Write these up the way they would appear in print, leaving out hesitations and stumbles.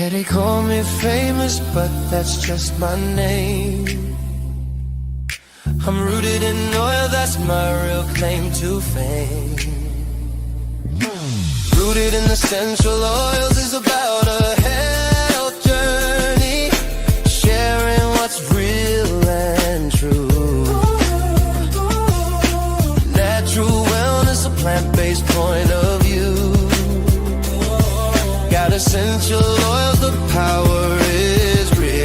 Yeah, they call me famous, but that's just my name. I'm rooted in oil, that's my real claim to fame. Rooted in essential oils is about a health journey, sharing what's real and true. Natural wellness, a plant-based point of view. Got essential oils, the power is real.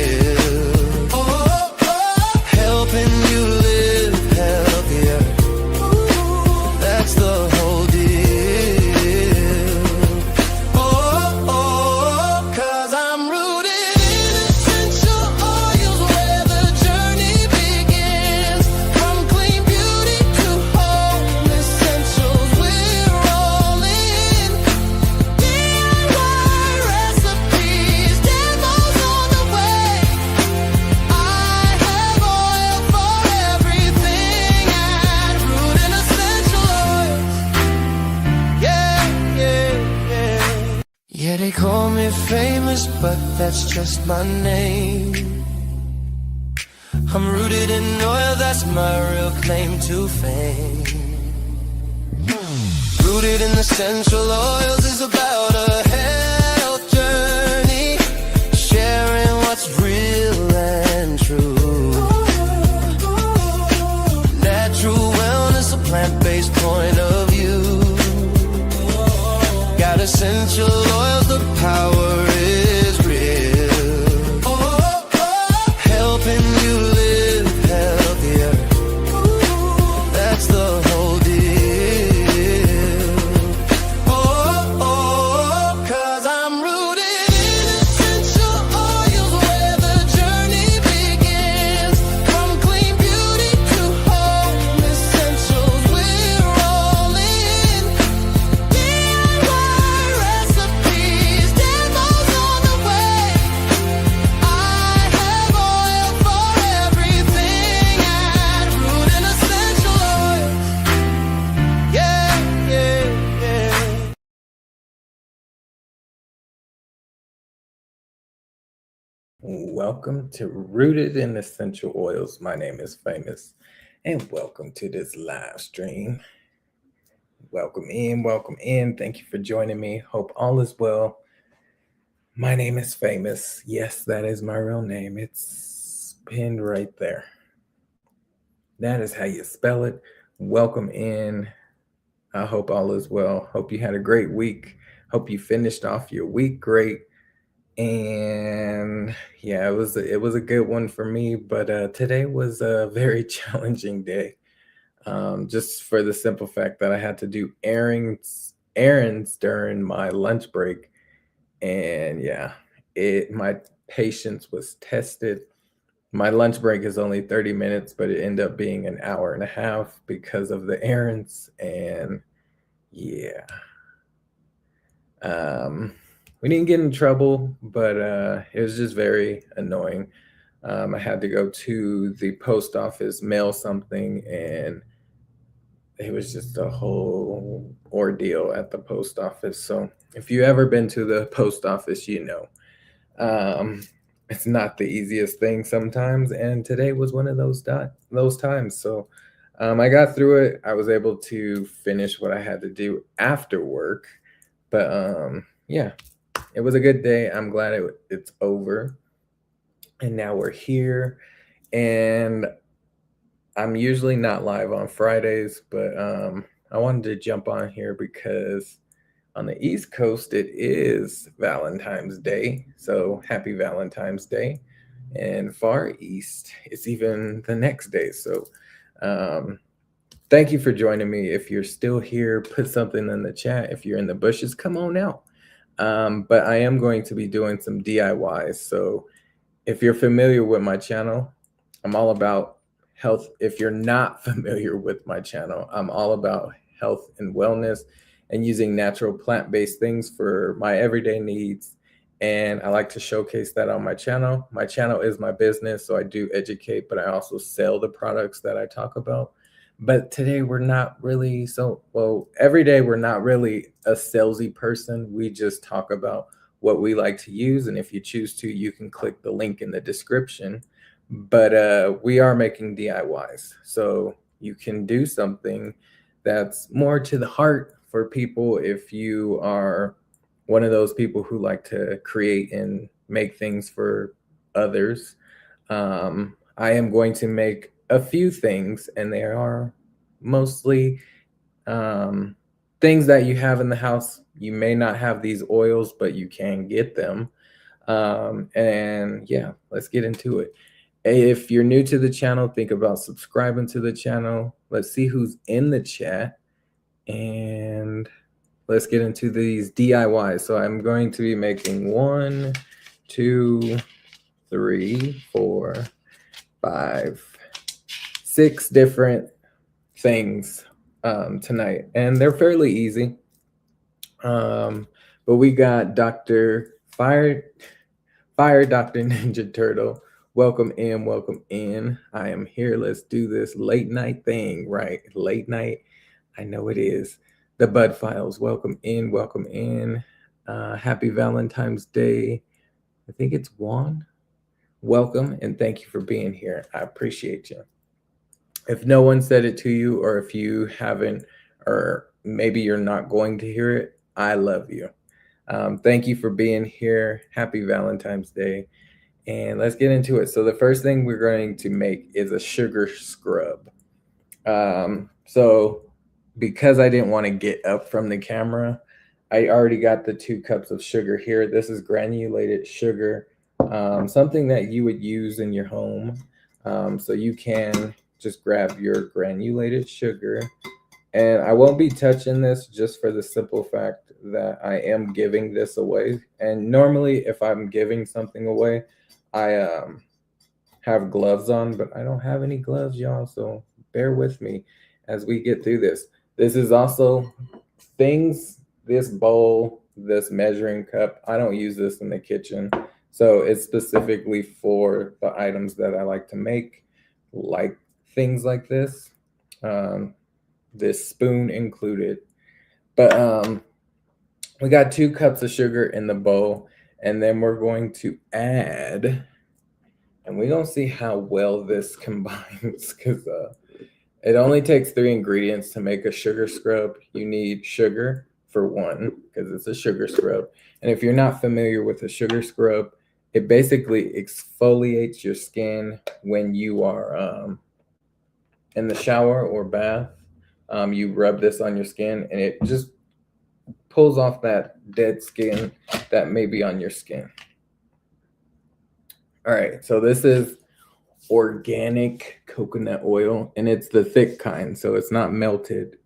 Helping you live healthier, that's the whole deal. Cause I'm rooted in essential oils, where the journey begins. From clean beauty to home essentials, we're all in. DIY recipes, demos on the way. I have oil for everything at Root and Essential Oils. Yeah, they call me famous, but that's just my name. I'm rooted in oil, that's my real claim to fame. Rooted in essential oils is about a health journey, sharing what's real and true. Natural wellness, a plant-based point of view. Got essential oils, the power is real. Helping you live healthier, that's the whole deal. Cause I'm rooted in essential oils, where the journey begins. From clean beauty to home essentials, we're all in. DIY recipes, demos on the way. I have oil for everything at Root and Essential Oils. Yeah. Welcome to Rooted in Essential Oils. My name is Famous, and welcome to this live stream. Welcome in. Thank you for joining me. Hope all is well. My name is Famous. Yes, that is my real name. It's pinned right there. That is how you spell it. Welcome in. I hope all is well. Hope you had a great week. Hope you finished off your week great. And yeah, it was a good one for me, but today was a very challenging day. Just for the simple fact that I had to do errands during my lunch break. And yeah, my patience was tested. My lunch break is only 30 minutes, but it ended up being an hour and a half because of the errands. And yeah. We didn't get in trouble, but it was just very annoying. I had to go to the post office, mail something, and it was just a whole ordeal at the post office. So if you ever been to the post office, you know, it's not the easiest thing sometimes. And today was one of those times. So I got through it. I was able to finish what I had to do after work. But yeah, it was a good day. I'm glad it's over. And now we're here. And I'm usually not live on Fridays, but I wanted to jump on here because on the East Coast, it is Valentine's Day. So happy Valentine's Day. And Far East, it's even the next day. So thank you for joining me. If you're still here, put something in the chat. If you're in the bushes, come on out. But I am going to be doing some DIYs. So if you're familiar with my channel, I'm all about health. If you're not familiar with my channel, I'm all about health and wellness and using natural plant-based things for my everyday needs. And I like to showcase that on my channel. My channel is my business, so I do educate, but I also sell the products that I talk about. But today we're not really every day we're not really a salesy person. We just talk about what we like to use. And if you choose to, you can click the link in the description. But we are making DIYs. So you can do something that's more to the heart for people if you are one of those people who like to create and make things for others. I am going to make a few things, and they are mostly things that you have in the house. You may not have these oils, but you can get them. And yeah, let's get into it. If you're new to the channel, think about subscribing to the channel. Let's see who's in the chat, and let's get into these DIYs. So I'm going to be making 1, 2, 3, 4, 5, 6 different things tonight, and they're fairly easy. But we got Dr. Fire Dr. Ninja Turtle. Welcome in, welcome in. I am here. Let's do this late night thing, right? Late night. I know it is. The Bud Files. Welcome in, welcome in. Happy Valentine's Day. I think it's Juan. Welcome, and thank you for being here. I appreciate you. If no one said it to you, or if you haven't, or maybe you're not going to hear it, I love you. Thank you for being here. Happy Valentine's Day. And let's get into it. So the first thing we're going to make is a sugar scrub. So because I didn't want to get up from the camera, I already got the 2 cups of sugar here. This is granulated sugar, something that you would use in your home. So you can just grab your granulated sugar. And I won't be touching this just for the simple fact that I am giving this away. And normally if I'm giving something away, I have gloves on, but I don't have any gloves, y'all. So bear with me as we get through this. This is also things, this bowl, this measuring cup. I don't use this in the kitchen. So it's specifically for the items that I like to make, like things like this. This spoon included. But we got 2 cups of sugar in the bowl, and then we're going to add, and we're going to see how well this combines, because it only takes 3 ingredients to make a sugar scrub. You need sugar for one, because it's a sugar scrub. And if you're not familiar with a sugar scrub, it basically exfoliates your skin when you are in the shower or bath. You rub this on your skin, and it just pulls off that dead skin that may be on your skin. All right, so this is organic coconut oil, and it's the thick kind, so it's not melted.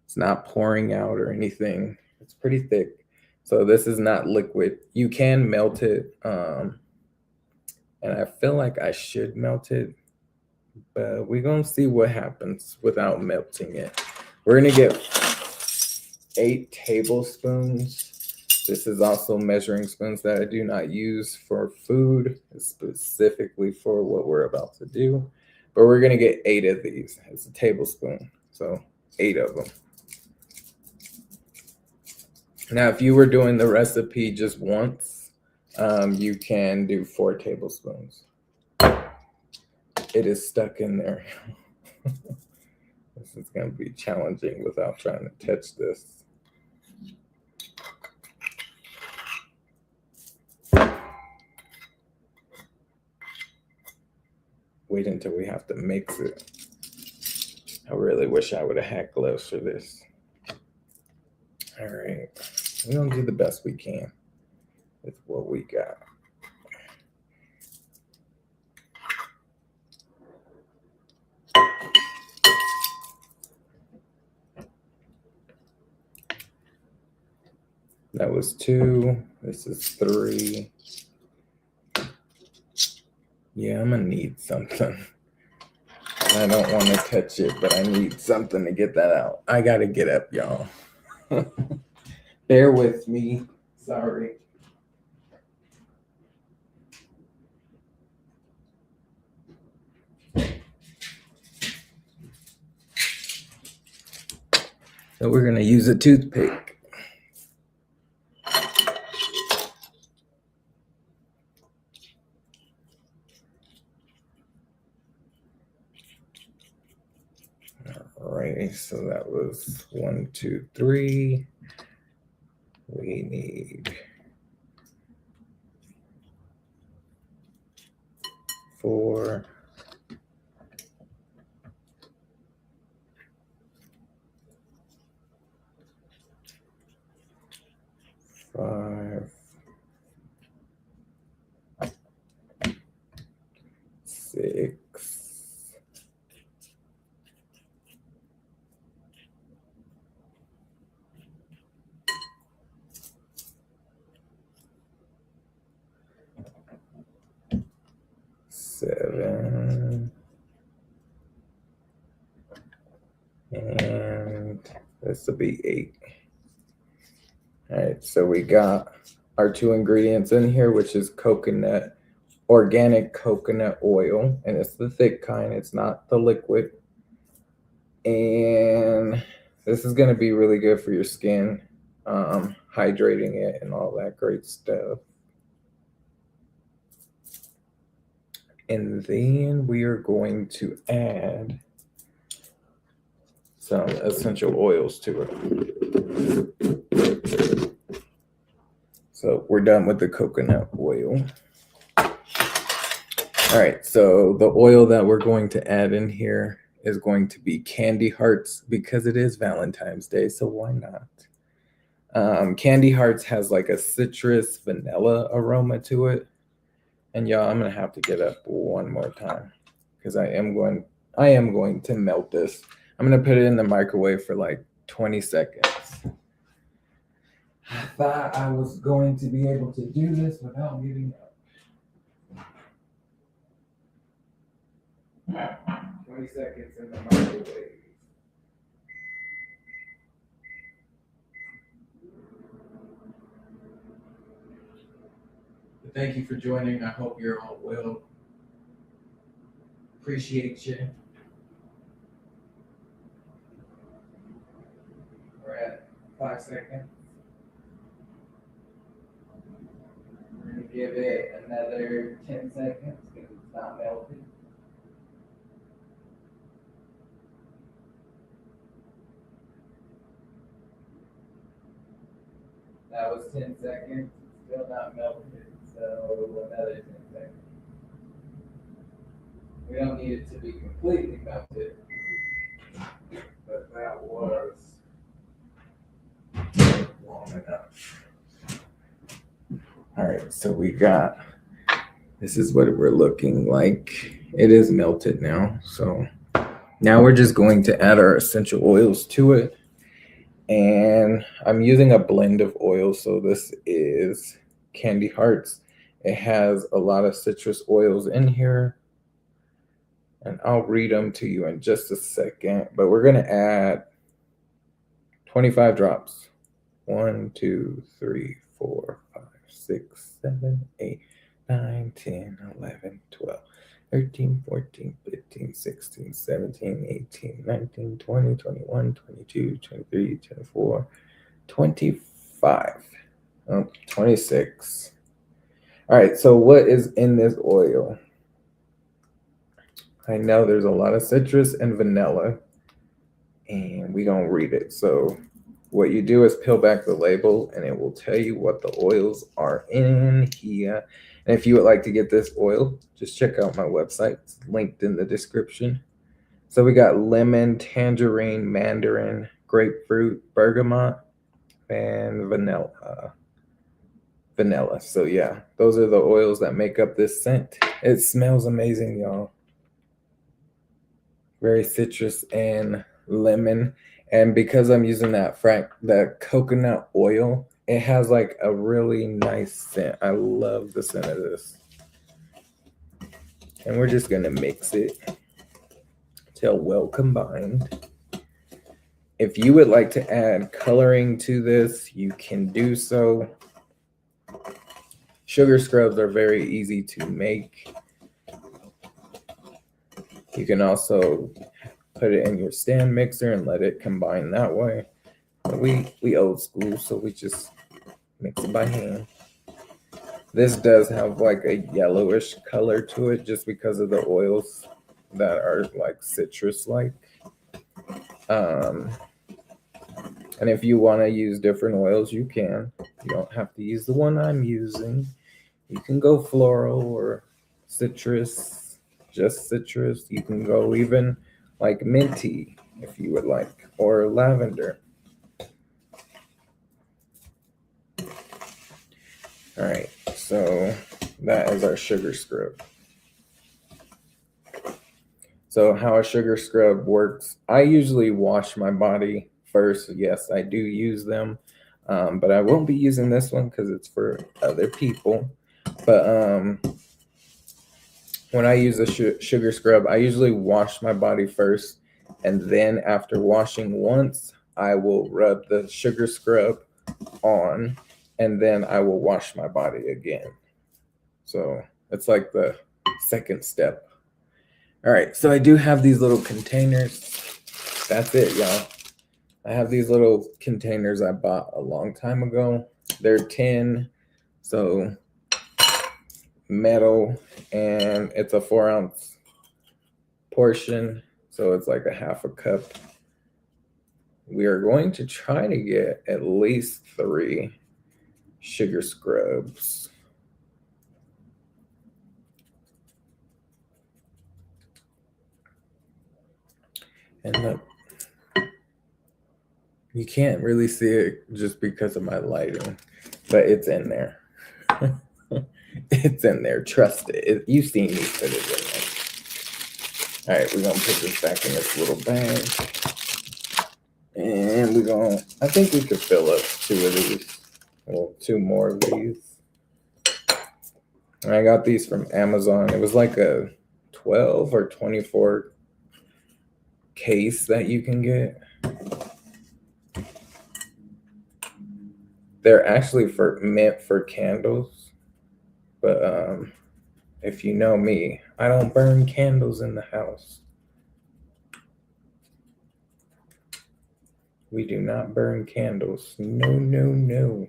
It's not pouring out or anything. It's pretty thick. So this is not liquid. You can melt it, and I feel like I should melt it, but we're going to see what happens without melting it. We're going to get 8 tablespoons. This is also measuring spoons that I do not use for food, specifically for what we're about to do. But we're going to get 8 of these. It's a tablespoon, so 8 of them. Now, if you were doing the recipe just once, you can do 4 tablespoons. It is stuck in there. This is going to be challenging without trying to touch this. Wait until we have to mix it. I really wish I would have had gloves for this. All right, we're going to do the best we can with what we got. That was 2. This is 3. Yeah, I'm gonna need something. I don't want to touch it, but I need something to get that out. I gotta get up, y'all. Bear with me. Sorry. So we're gonna use a toothpick. Okay, so that was 1, 2, 3. We need 4. 5, 6, 7, and this will be 8. All right, so we got our 2 ingredients in here, which is organic coconut oil, and it's the thick kind, it's not the liquid. And this is going to be really good for your skin, hydrating it and all that great stuff. And then we are going to add some essential oils to it. So we're done with the coconut oil. All right, so the oil that we're going to add in here is going to be candy hearts, because it is Valentine's Day, so why not? Candy hearts has like a citrus vanilla aroma to it. And y'all, I'm gonna have to get up one more time because I am going to melt this. I'm gonna put it in the microwave for like 20 seconds. I thought I was going to be able to do this without giving up. 20 seconds in the microwave. Thank you for joining. I hope you're all well. Appreciate you. We're at 5 seconds. We're going to give it another 10 seconds because it's not melted. That was 10 seconds. It's still not melted. So another 10 seconds. We don't need it to be completely melted, but that was long enough. All right, so this is what we're looking like. It is melted now. So now we're just going to add our essential oils to it. And I'm using a blend of oils. So this is Candy Hearts. It has a lot of citrus oils in here, and I'll read them to you in just a second, but we're going to add 25 drops. 1, 2, 3, 4, 5, 6, 7, 8, 9, 10, 11, 12, 13, 14, 15, 16, 17, 18, 19, 20, 21, 22, 23, 24, 25, 26. All right, so what is in this oil? I know there's a lot of citrus and vanilla, and we don't read it. So what you do is peel back the label, and it will tell you what the oils are in here. And if you would like to get this oil, just check out my website. It's linked in the description. So we got lemon, tangerine, mandarin, grapefruit, bergamot, and vanilla. So yeah, those are the oils that make up this scent. It smells amazing, y'all. Very citrus and lemon. And because I'm using that coconut oil, it has like a really nice scent. I love the scent of this. And we're just gonna mix it till well combined. If you would like to add coloring to this, you can do so. Sugar scrubs are very easy to make. You can also put it in your stand mixer and let it combine that way. But we old school, so we just mix it by hand. This does have like a yellowish color to it just because of the oils that are like citrus-like. And if you want to use different oils, you can. You don't have to use the one I'm using. You can go floral or citrus, just citrus. You can go even like minty if you would like, or lavender. All right, so that is our sugar scrub. So how a sugar scrub works, I usually wash my body first. Yes, I do use them, but I won't be using this one because it's for other people. But when I use a sugar scrub, I usually wash my body first, and then after washing once, I will rub the sugar scrub on, and then I will wash my body again. So it's like the second step. All right, so I do have these little containers. That's it, y'all. I have these little containers I bought a long time ago. They're tin, so metal, and it's a 4-ounce portion, so it's like a half a cup. We are going to try to get at least 3 sugar scrubs. And look, you can't really see it just because of my lighting, but it's in there. It's in there. Trust it. You've seen me put it in there. All right, we're going to put this back in this little bag. And we're going to, I think we could fill up 2 of these. Well, 2 more of these. And I got these from Amazon. It was like a 12 or 24 case that you can get. They're actually meant for candles, but if you know me, I don't burn candles in the house. We do not burn candles. No, no, no.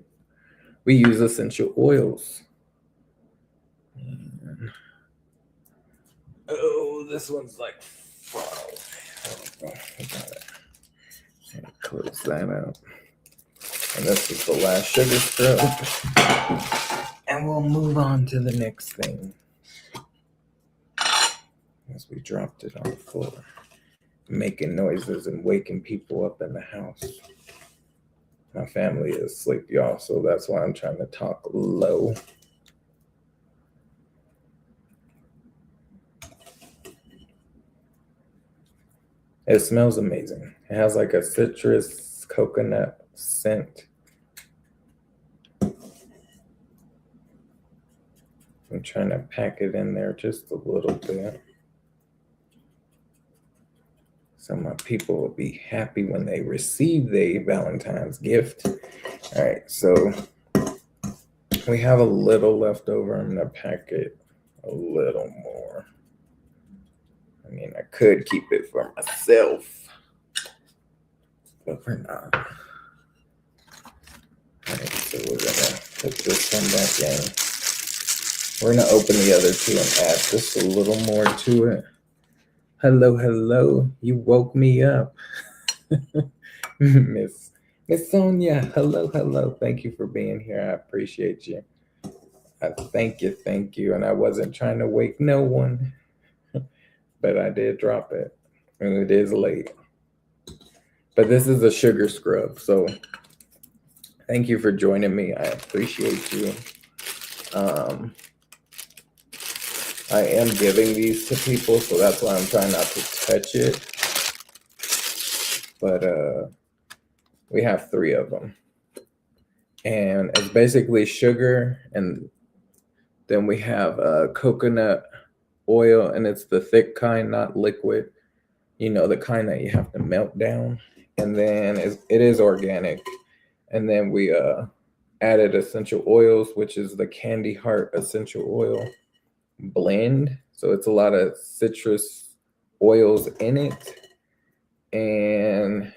We use essential oils. And, oh, this one's like 5. We got it. Close that out. And this is the last sugar scrub. And we'll move on to the next thing. As we dropped it on the floor. Making noises and waking people up in the house. My family is asleep, y'all, so that's why I'm trying to talk low. It smells amazing. It has like a citrus coconut scent. I'm trying to pack it in there just a little bit. So my people will be happy when they receive their Valentine's gift. All right, so we have a little left over. I'm gonna pack it a little more. I mean, I could keep it for myself, but we're not. All right, so we're gonna put this one back in. We're gonna open the other 2 and add just a little more to it. Hello, hello. You woke me up. Miss Sonia. Hello, hello. Thank you for being here. I appreciate you. Thank you. And I wasn't trying to wake no one, but I did drop it. And it is late. But this is a sugar scrub. So thank you for joining me. I appreciate you. I am giving these to people, so that's why I'm trying not to touch it. But we have 3 of them. And it's basically sugar, and then we have coconut oil, and it's the thick kind, not liquid. You know, the kind that you have to melt down. And then it is organic. And then we added essential oils, which is the Candy Heart essential oil blend. So it's a lot of citrus oils in it and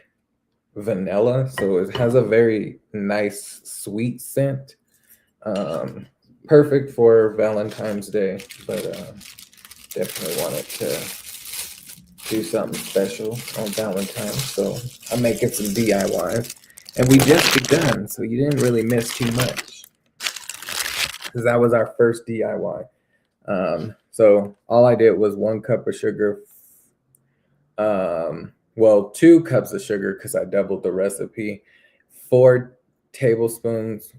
vanilla. So it has a very nice sweet scent. Perfect for Valentine's Day, but definitely wanted to do something special on Valentine, so I'm making some DIYs. And we just begun, so you didn't really miss too much, because that was our first DIY. So all I did was 1 cup of sugar, well, 2 cups of sugar because I doubled the recipe, 4 tablespoons.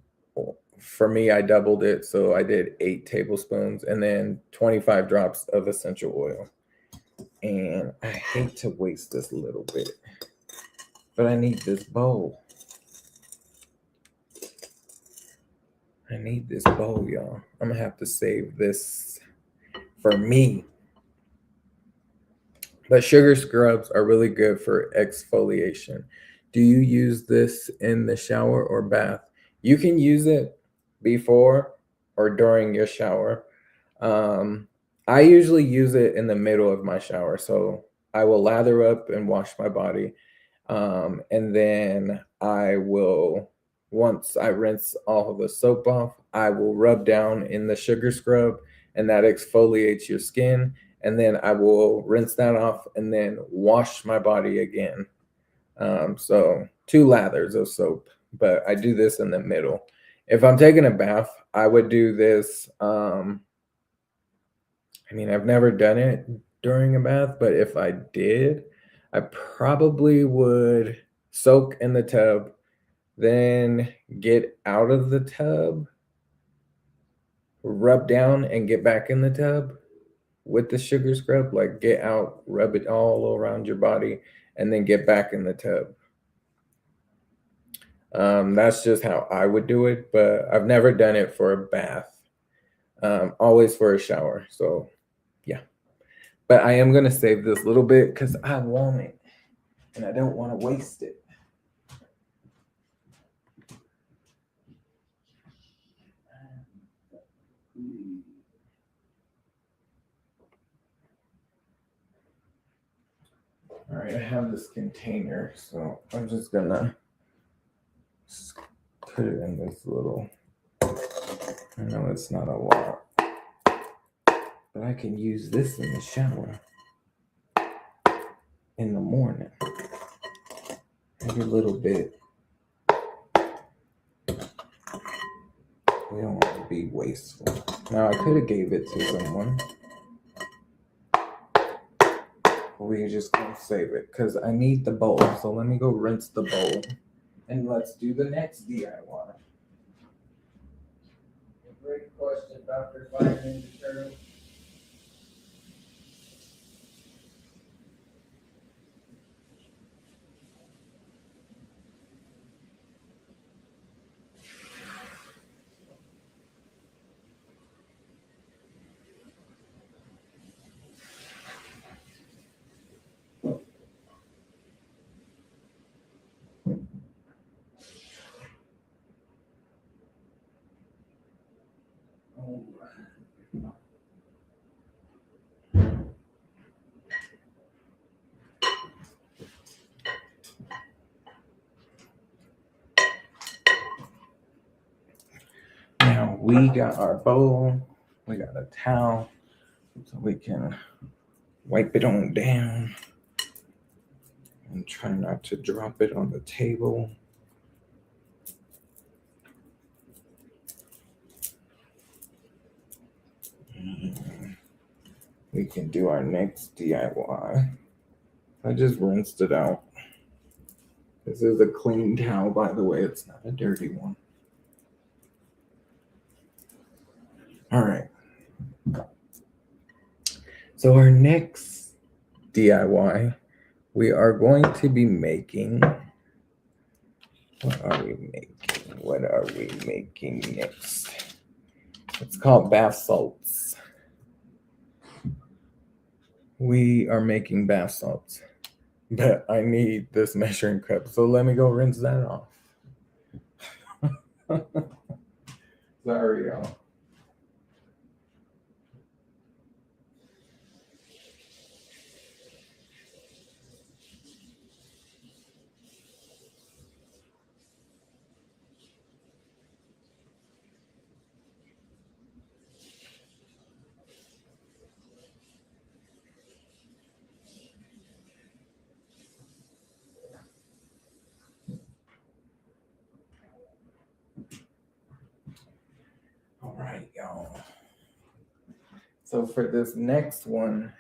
For me, I doubled it, so I did 8 tablespoons, and then 25 drops of essential oil. And I hate to waste this little bit, but I need this bowl. I need this bowl, y'all. I'm gonna have to save this for me. But sugar scrubs are really good for exfoliation. Do you use this in the shower or bath? You can use it before or during your shower. I usually use it in the middle of my shower. So I will lather up and wash my body. And then I will, once I rinse all of the soap off, I will rub down in the sugar scrub, and that exfoliates your skin. And then I will rinse that off and then wash my body again. So 2 lathers of soap, but I do this in the middle. If I'm taking a bath, I would do this. I mean, I've never done it during a bath, but if I did, I probably would soak in the tub, then get out of the tub, rub down, and get back in the tub with the sugar scrub. Like, get out, rub it all around your body, and then get back in the tub. That's just how I would do it, but I've never done it for a bath. Always for a shower. So yeah, but I am gonna save this little bit because I want it and I don't want to waste it. All right, I have this container, so I'm just gonna put it in this little, I know it's not a lot, but I can use this in the shower in the morning. Maybe a little bit. We don't want to be wasteful. Now, I could have gave it to someone. We're just gonna save it because I need the bowl. So let me go rinse the bowl and let's do the next DIY. Great question, Dr. Fire Ninja Turtle. Now we got our bowl, we got a towel, so we can wipe it on down and try not to drop it on the table. We can do our next DIY. I just rinsed it out. This is a clean towel, by the way. It's not a dirty one. All right. So our next DIY, we are going to be making, what are we making next? It's called bath salts. We are making bath salts, but I need this measuring cup. So let me go rinse that off. Sorry, y'all. So for this next one,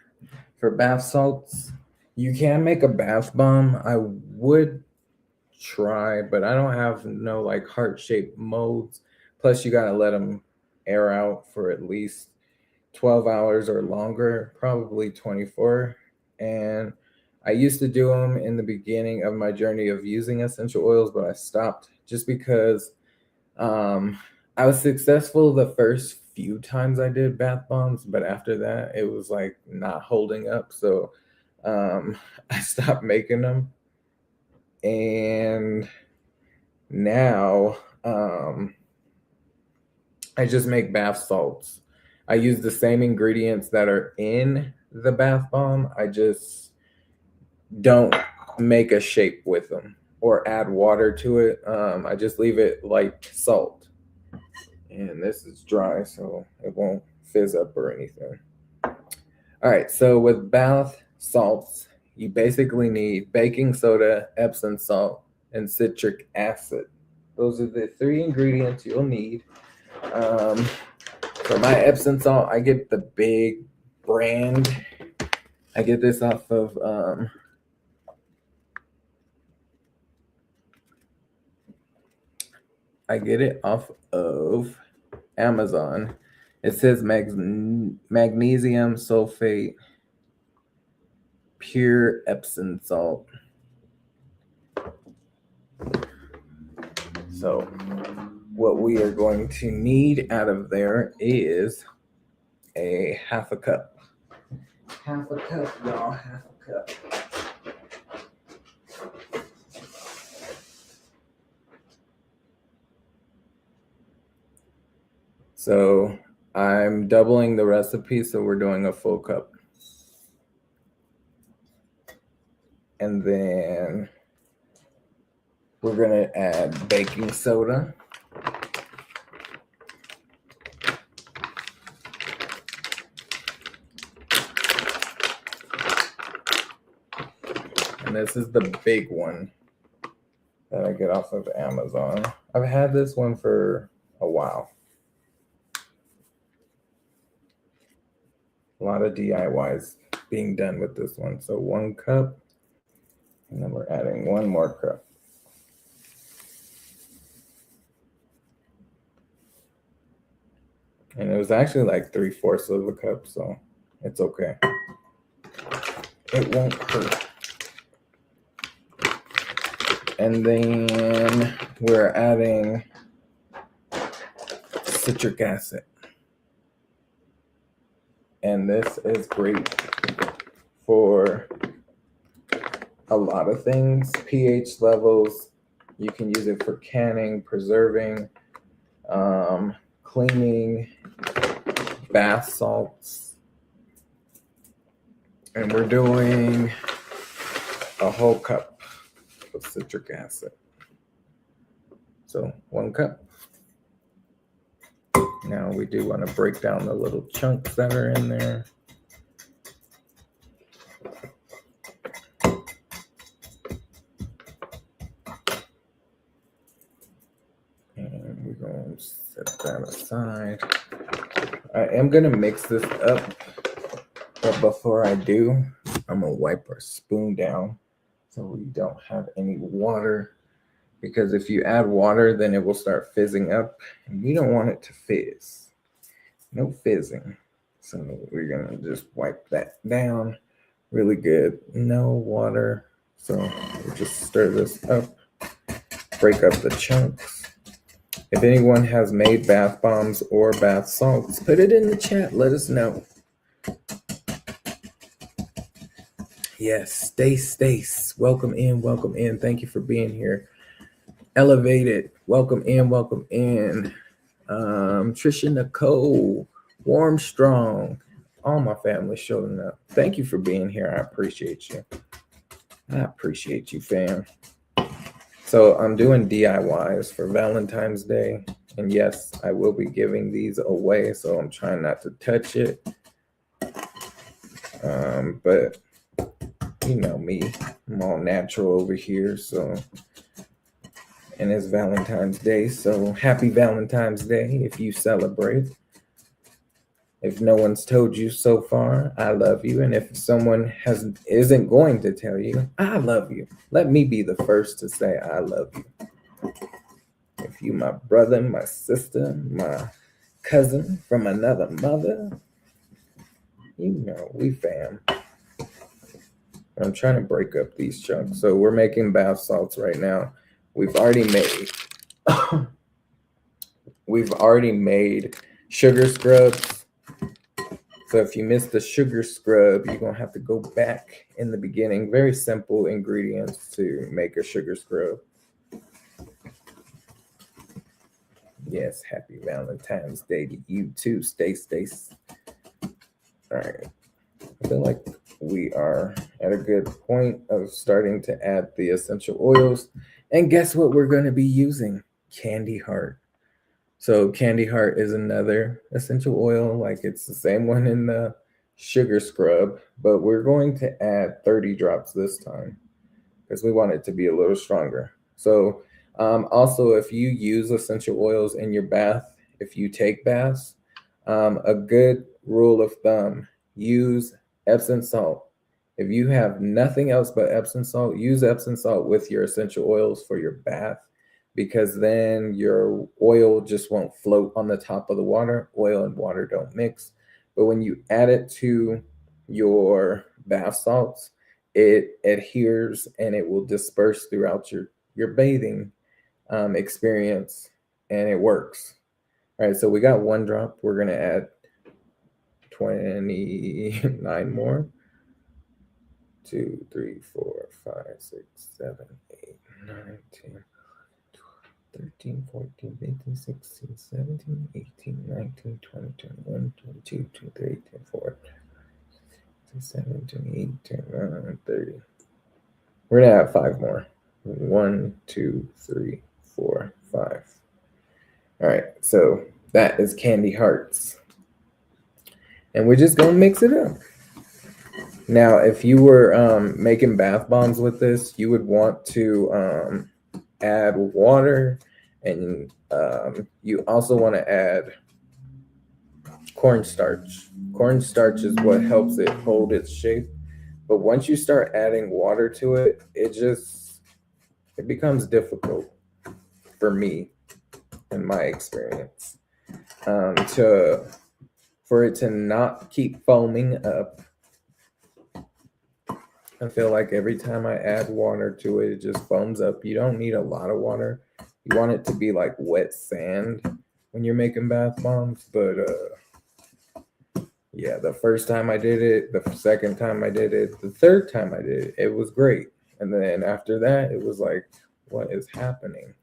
for bath salts, you can make a bath bomb. I would try, but I don't have no like heart-shaped molds. Plus, you gotta let them air out for at least 12 hours or longer, probably 24. And I used to do them in the beginning of my journey of using essential oils, but I stopped just because um, I was successful the first few times I did bath bombs, but after that, it was like not holding up. So I stopped making them. And now I just make bath salts. I use the same ingredients that are in the bath bomb. I just don't make a shape with them or add water to it. I just leave it like salt. And this is dry, so it won't fizz up or anything. All right, so with bath salts, you basically need baking soda, Epsom salt, and citric acid. Those are the three ingredients you'll need. For my Epsom salt, I get the big brand. I get this off of I get it off of Amazon. It says magnesium sulfate pure Epsom salt. So what we are going to need out of there is a half a cup. Half a cup, y'all, half a cup. So I'm doubling the recipe, so we're doing a full cup. And then we're gonna add baking soda. And this is the big one that I get off of Amazon. I've had this one for a while. A lot of DIYs being done with this one. So 1 cup, and then we're adding 1 more cup. And it was actually like 3/4 of a cup, so it's okay. It won't hurt. And then we're adding citric acid. And this is great for a lot of things. pH levels, you can use it for canning, preserving, cleaning, bath salts. And we're doing a whole cup of citric acid. So 1 cup. Now we do want to break down the little chunks that are in there. And we're going to set that aside. I am going to mix this up, but before I do, I'm going to wipe our spoon down so we don't have any water. Because if you add water, then it will start fizzing up, and we don't want it to fizz. No fizzing. So we're gonna just wipe that down really good. No water. So we'll just stir this up, break up the chunks. If anyone has made bath bombs or bath salts, put it in the chat. Let us know. Yes, Stace. Welcome in, welcome in. Thank you for being here. Elevated, welcome in. Trisha Nicole, Warm Strong, all my family showing up. Thank you for being here. I appreciate you. Fam. So I'm doing DIYs for Valentine's Day. And yes, I will be giving these away. So I'm trying not to touch it. But you know me, I'm all natural over here. So, and it's Valentine's Day. So happy Valentine's Day if you celebrate. If no one's told you so far, I love you. And if someone isn't going to tell you, I love you. Let me be the first to say I love you. If you my brother, my sister, my cousin from another mother, you know, we fam. I'm trying to break up these chunks. So we're making bath salts right now. We've already made sugar scrubs. So if you missed the sugar scrub, you're gonna have to go back in the beginning. Very simple ingredients to make a sugar scrub. Yes, happy Valentine's Day to you too. Stay. All right. I feel like we are at a good point of starting to add the essential oils. And guess what we're going to be using? Candy Heart. So Candy Heart is another essential oil, like it's the same one in the sugar scrub, but we're going to add 30 drops this time because we want it to be a little stronger. So also, if you use essential oils in your bath, if you take baths, a good rule of thumb, use Epsom salt. If you have nothing else but Epsom salt, use Epsom salt with your essential oils for your bath, because then your oil just won't float on the top of the water. Oil and water don't mix. But when you add it to your bath salts, it adheres and it will disperse throughout your bathing experience, and it works. All right, so we got 1 drop. We're going to add 29 more. 2, 3, 4, 5, 6, 7, 8, 9, 10, 13, 14, 15, 16, 17, 18, 19, 20, 21, 22, 23, 24, 27, 28, 29, 30. We're going to have 5 more. 1, 2, 3, 4, 5. All right, so that is Candy Hearts. And we're just going to mix it up. Now, if you were making bath bombs with this, you would want to add water, and you also want to add cornstarch. Cornstarch is what helps it hold its shape. But once you start adding water to it, it becomes difficult for me, in my experience, for it to not keep foaming up. I feel like every time I add water to it, it just foams up. You don't need a lot of water. You want it to be like wet sand when you're making bath bombs. But yeah, the first time I did it, the second time I did it, the third time I did it, it was great. And then after that, it was like, what is happening?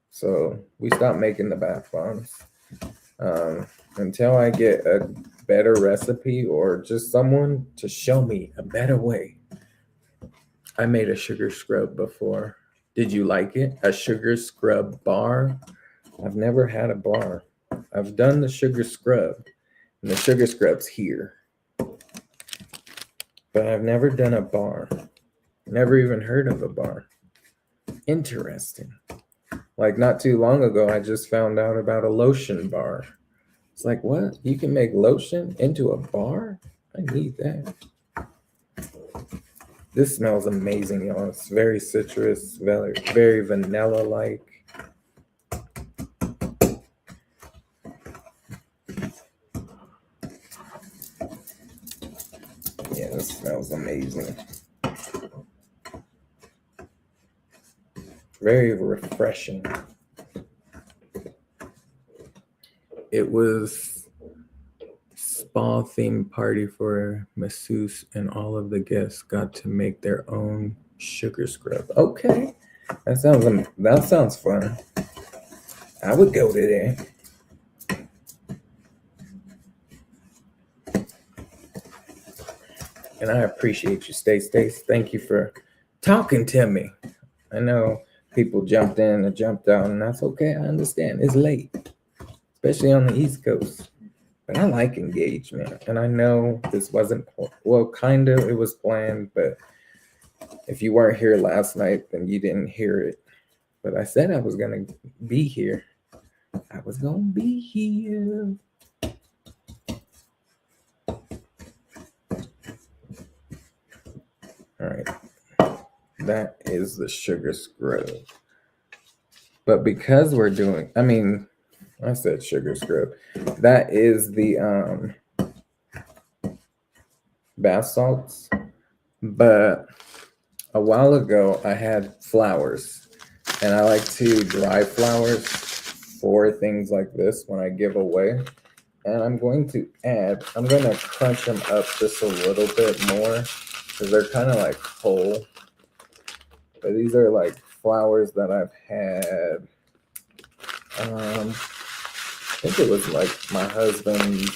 So we stopped making the bath bombs until I get a better recipe or just someone to show me a better way. I made a sugar scrub before. Did you like it? A sugar scrub bar? I've never had a bar. I've done the sugar scrub, and the sugar scrub's here. But I've never done a bar. Never even heard of a bar. Interesting. Like not too long ago, I just found out about a lotion bar. It's like, what? You can make lotion into a bar? I need that. This smells amazing, y'all. It's very citrus, very vanilla-like. Yeah, this smells amazing. Very refreshing. It was spa themed party for masseuse, and all of the guests got to make their own sugar scrub. Okay, that sounds fun. I would go to there. And I appreciate you, Stace. Thank you for talking to me. I know people jumped in and jumped out, and that's okay. I understand. It's late, especially on the East Coast. But I like engagement, and I know this wasn't, well, kind of, it was planned, but if you weren't here last night, then you didn't hear it. But I said I was going to be here. I was going to be here. that is the sugar scrub. But because we're doing, I mean, I said sugar scrub. That is the bath salts. But a while ago, I had flowers, and I like to dry flowers for things like this when I give away. And I'm going to crunch them up just a little bit more because they're kind of like whole. But these are like flowers that I've had. I think it was like my husband's.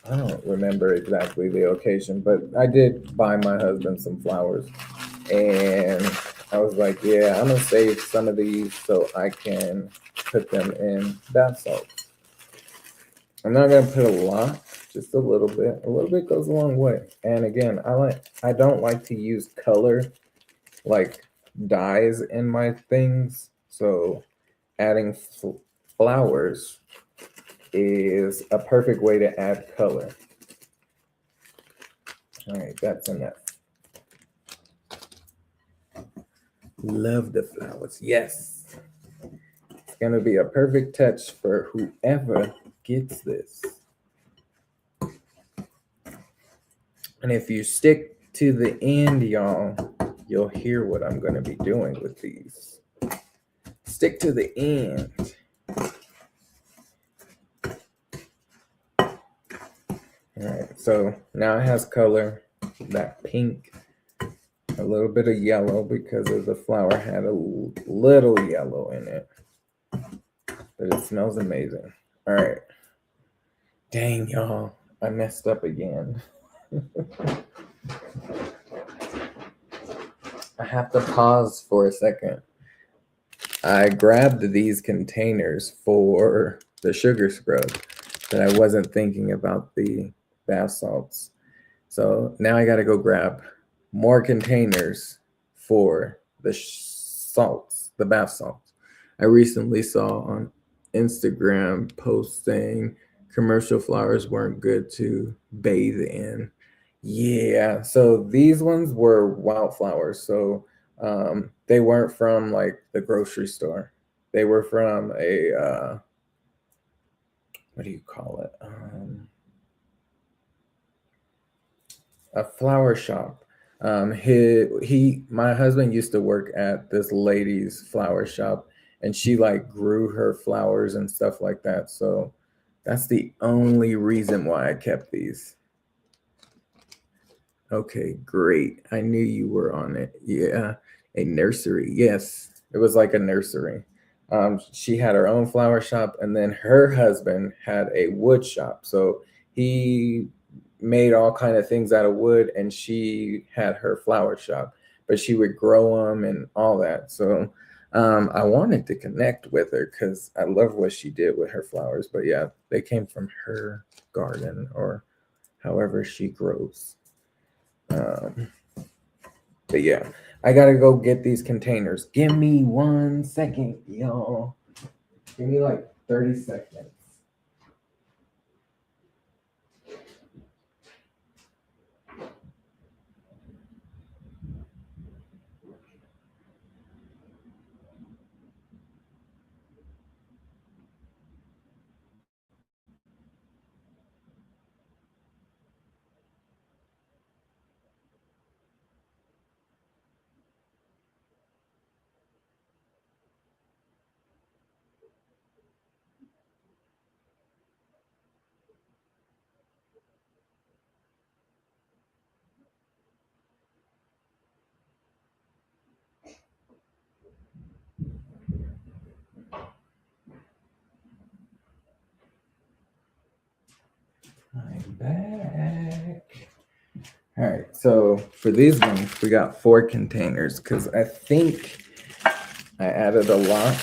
I don't remember exactly the occasion, but I did buy my husband some flowers. And I was like, yeah, I'm going to save some of these so I can put them in bath salts. I'm not going to put a lot, just a little bit. A little bit goes a long way. And again, I don't like to use color like dyes in my things. So adding flowers is a perfect way to add color. All right, that's enough. Love the flowers. Yes. It's going to be a perfect touch for whoever gets this. And if you stick to the end, y'all, you'll hear what I'm going to be doing with these. Stick to the end. All right, so now it has color, that pink, a little bit of yellow because of the flower had a little yellow in it. But it smells amazing. All right. Dang, y'all, I messed up again. I have to pause for a second. I grabbed these containers for the sugar scrub, but I wasn't thinking about the bath salts. So now I got to go grab more containers for the salts, the bath salts. I recently saw on Instagram post saying commercial flowers weren't good to bathe in. Yeah, so these ones were wildflowers. So they weren't from like the grocery store. They were from a what do you call it? A flower shop. My husband used to work at this lady's flower shop, and she like grew her flowers and stuff like that. So that's the only reason why I kept these. Okay, great. I knew you were on it. Yeah, a nursery. Yes, it was like a nursery. She had her own flower shop, and then her husband had a wood shop. So he made all kind of things out of wood, and she had her flower shop, but she would grow them and all that. So I wanted to connect with her because I love what she did with her flowers. But yeah, they came from her garden or however she grows. But yeah, I gotta go get these containers. Give me 1 second, y'all. Give me like 30 seconds. I'm back. All right, so for these ones, we got 4 containers because I think I added a lot.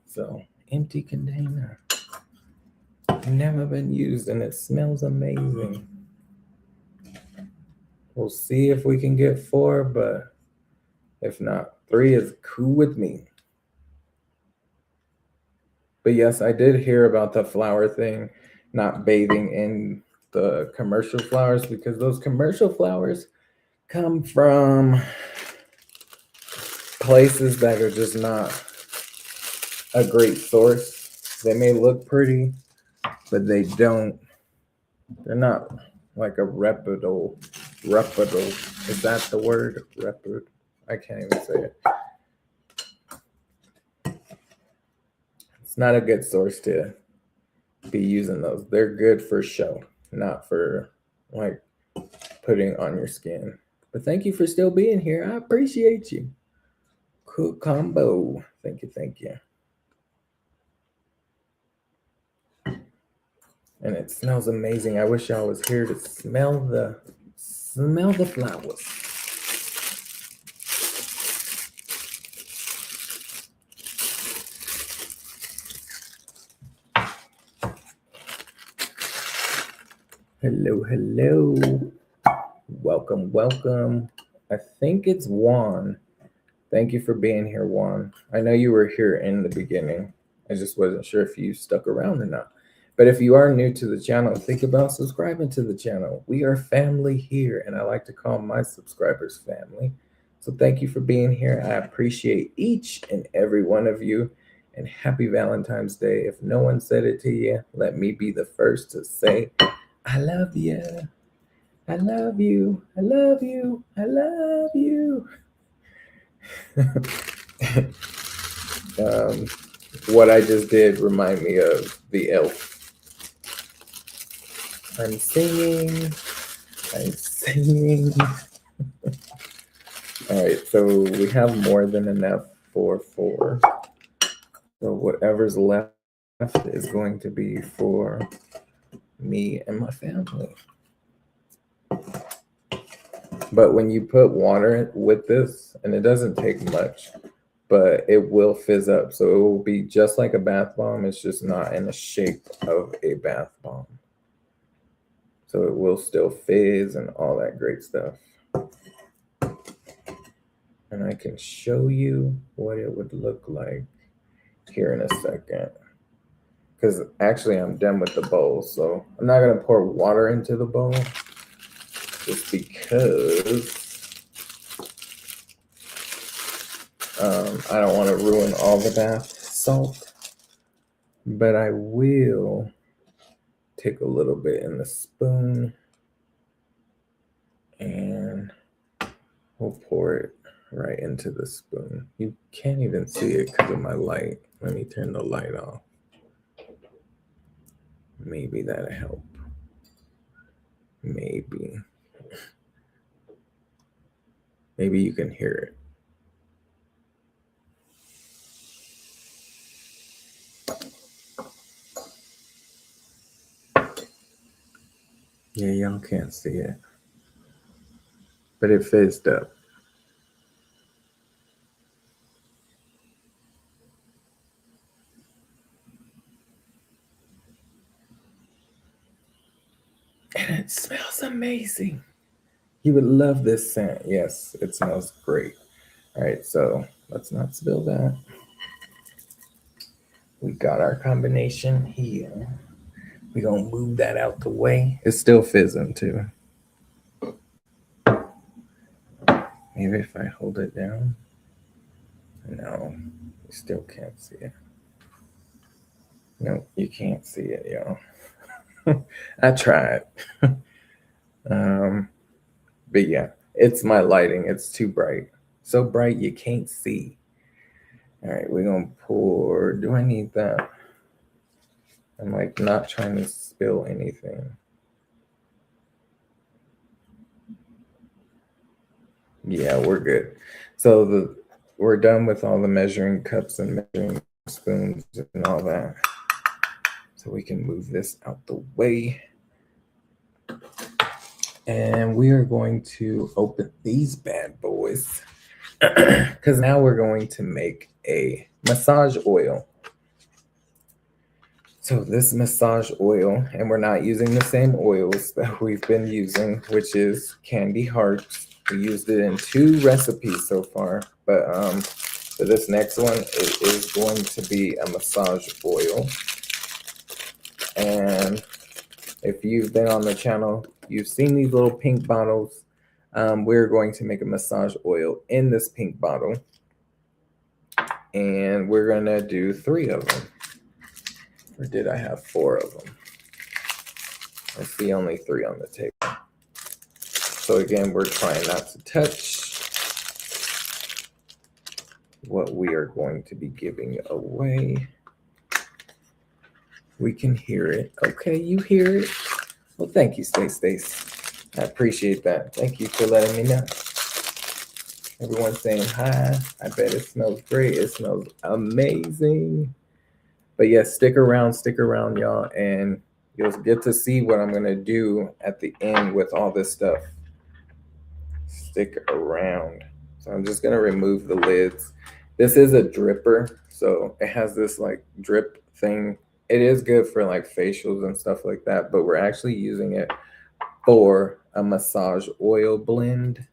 So empty container. Never been used and it smells amazing. We'll see if we can get 4, but if not, 3 is cool with me. But yes, I did hear about the flower thing, not bathing in the commercial flowers, because those commercial flowers, come from places that are just not a great source. They may look pretty, but they're not like a reputable, is that the word? I can't even say it. It's not a good source to be using those. They're good for show, not for like putting on your skin. But thank you for still being here. I appreciate you. Cool combo. Thank you. And it smells amazing. I wish y'all was here to smell the flowers. Hello. Welcome. I think it's Juan. Thank you for being here, Juan. I know you were here in the beginning. I just wasn't sure if you stuck around or not. But if you are new to the channel, think about subscribing to the channel. We are family here, and I like to call my subscribers family. So thank you for being here. I appreciate each and every one of you. And happy Valentine's Day. If no one said it to you, let me be the first to say, I love you. I love you. I love you. I love you. What I just did remind me of the elf. I'm singing. All right, so we have more than enough for 4. So whatever's left is going to be for me and my family. But when you put water with this, and it doesn't take much, but it will fizz up. So it will be just like a bath bomb. It's just not in the shape of a bath bomb. So it will still fizz and all that great stuff. And I can show you what it would look like here in a second. Because actually I'm done with the bowl. So I'm not going to pour water into the bowl. Just because I don't want to ruin all the bath salt. But I will take a little bit in the spoon and we'll pour it right into the spoon. You can't even see it because of my light. Let me turn the light off. Maybe that'll help. Maybe you can hear it. Yeah, y'all can't see it. But it fizzed up. And it smells amazing. You would love this scent. Yes, it smells great. All right, so let's not spill that. We got our combination here. We're going to move that out the way. It's still fizzing too. Maybe if I hold it down. No, you still can't see it. No, you can't see it, y'all. I tried. But yeah, it's my lighting. It's too bright. So bright you can't see. All right, we're going to pour. Do I need that? I'm like not trying to spill anything. Yeah, we're good. So we're done with all the measuring cups and measuring spoons and all that. So we can move this out the way. And we are going to open these bad boys because now we're going to make a massage oil. So this massage oil, and we're not using the same oils that we've been using, which is Candy Hearts. We used it in 2 recipes so far, but for this next one, it is going to be a massage oil. And if you've been on the channel, you've seen these little pink bottles. We're going to make a massage oil in this pink bottle, and we're going to do 3 of them. Or did I have 4 of them? I see only 3 on the table. So again, we're trying not to touch what we are going to be giving away. We can hear it. Okay, you hear it? Well, thank you, Stace. I appreciate that. Thank you for letting me know. Everyone's saying hi. I bet it smells great. It smells amazing. But yes, stick around, y'all, and you'll get to see what I'm going to do at the end with all this stuff. Stick around. So I'm just going to remove the lids. This is a dripper, so it has this like drip thing. It is good for like facials and stuff like that, but we're actually using it for a massage oil blend.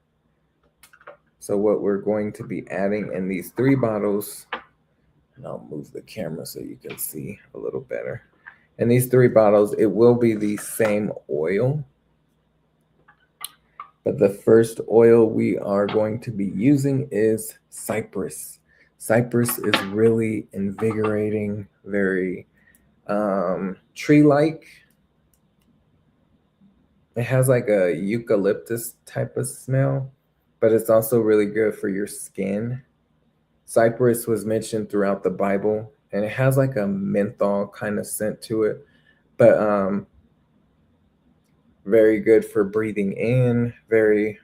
So what we're going to be adding in these 3 bottles, and I'll move the camera so you can see a little better. In these 3 bottles, it will be the same oil, but the first oil we are going to be using is cypress. Cypress is really invigorating, very tree-like. It has like a eucalyptus type of smell, but it's also really good for your skin. Cypress was mentioned throughout the Bible, and it has like a menthol kind of scent to it, but very good for breathing in, very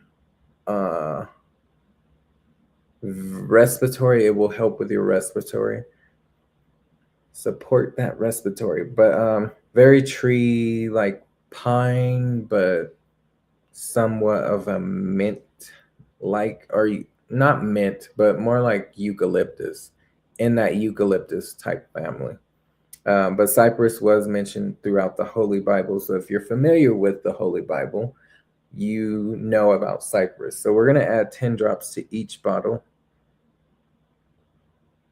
respiratory. It will help with your respiratory, support that respiratory, but very tree like pine, but somewhat of a mint like, or not mint, but more like eucalyptus, in that eucalyptus type family. But cypress was mentioned throughout the Holy Bible. So if you're familiar with the Holy Bible, you know about cypress. So we're going to add 10 drops to each bottle.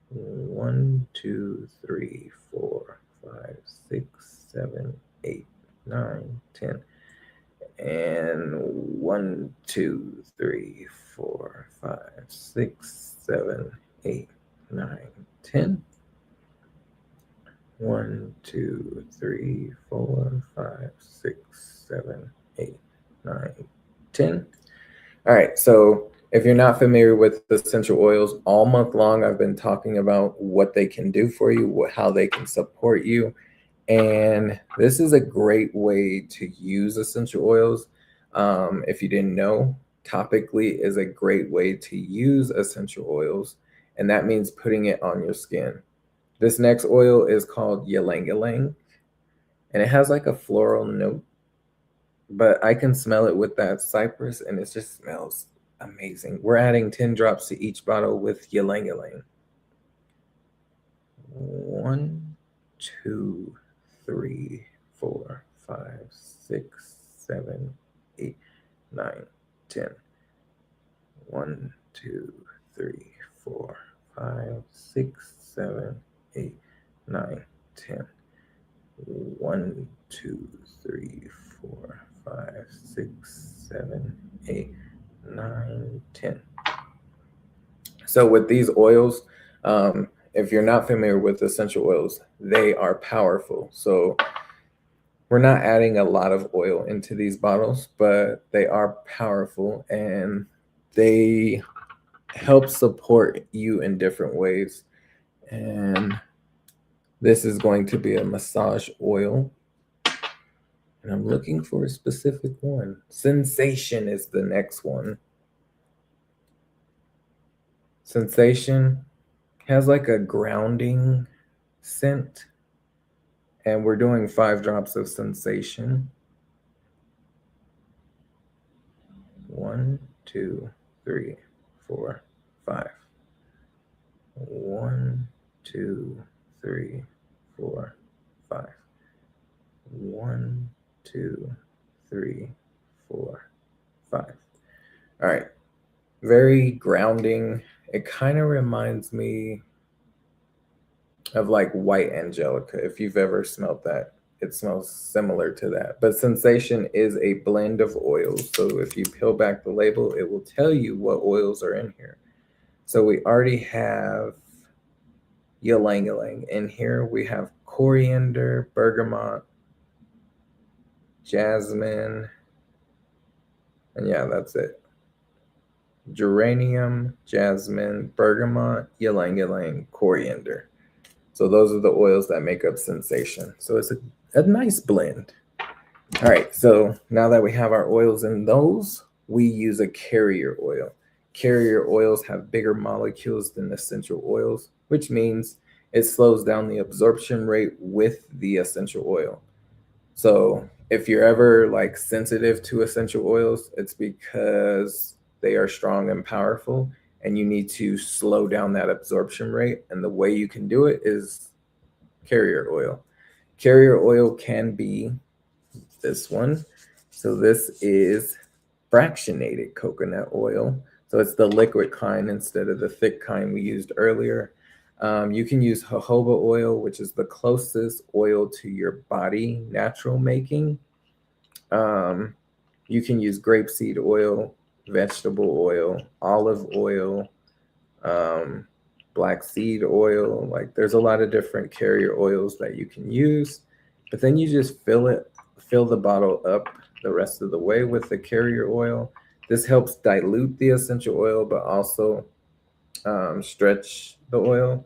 1, 2, 3, 4, 5, 6, 7, 8, 9, 10. And 1, 2, 3, 4, 5, 6, 7, 8, 9, 10. 1, 2, 3, 4, 5, 6, 7, 8, 9, 10. All right, so if you're not familiar with essential oils, all month long I've been talking about what they can do for you, how they can support you. And this is a great way to use essential oils. If you didn't know, topically is a great way to use essential oils, and that means putting it on your skin. This next oil is called ylang ylang, and it has like a floral note, but I can smell it with that cypress, and it just smells amazing. We're adding 10 drops to each bottle with ylang ylang. 1, 2, 3, 4, 5, 6, 7, 8, 9, 10. 1, 2, 3, 4, 5, 6, 7, 8, 9, 10. 1, 2, 3, 4, 5, 6, 7, 8, 9, 10. So with these oils, if you're not familiar with essential oils, they are powerful. So we're not adding a lot of oil into these bottles, but they are powerful and they help support you in different ways. And this is going to be a massage oil. And I'm looking for a specific one. Sensation is the next one. Sensation has like a grounding scent. And we're doing 5 drops of sensation. 1, 2, 3, 4, 5. 1, 2, 3, 4, 5. 1, 2, 3, 4, 5. All right. Very grounding. It kind of reminds me of like white angelica, if you've ever smelled that. it smells similar to that. But Sensation is a blend of oils. So if you peel back the label, it will tell you what oils are in here. So we already have ylang ylang in here. We have coriander, bergamot, jasmine, and yeah, that's it. Geranium, jasmine, bergamot, ylang ylang, coriander. So those are the oils that make up Sensation. So it's a nice blend. All right, so now that we have our oils in those, we use a carrier oil. Carrier oils have bigger molecules than essential oils, which means it slows down the absorption rate with the essential oil. So if you're ever like sensitive to essential oils, it's because they are strong and powerful, and you need to slow down that absorption rate. And the way you can do it is carrier oil. Carrier oil can be this one. So this is fractionated coconut oil. So it's the liquid kind instead of the thick kind we used earlier. You can use jojoba oil, which is the closest oil to your body natural making. You can use grapeseed oil, vegetable oil, olive oil, black seed oil. Like there's a lot of different carrier oils that you can use, but then you just fill the bottle up the rest of the way with the carrier oil. This helps dilute the essential oil, but also stretch the oil.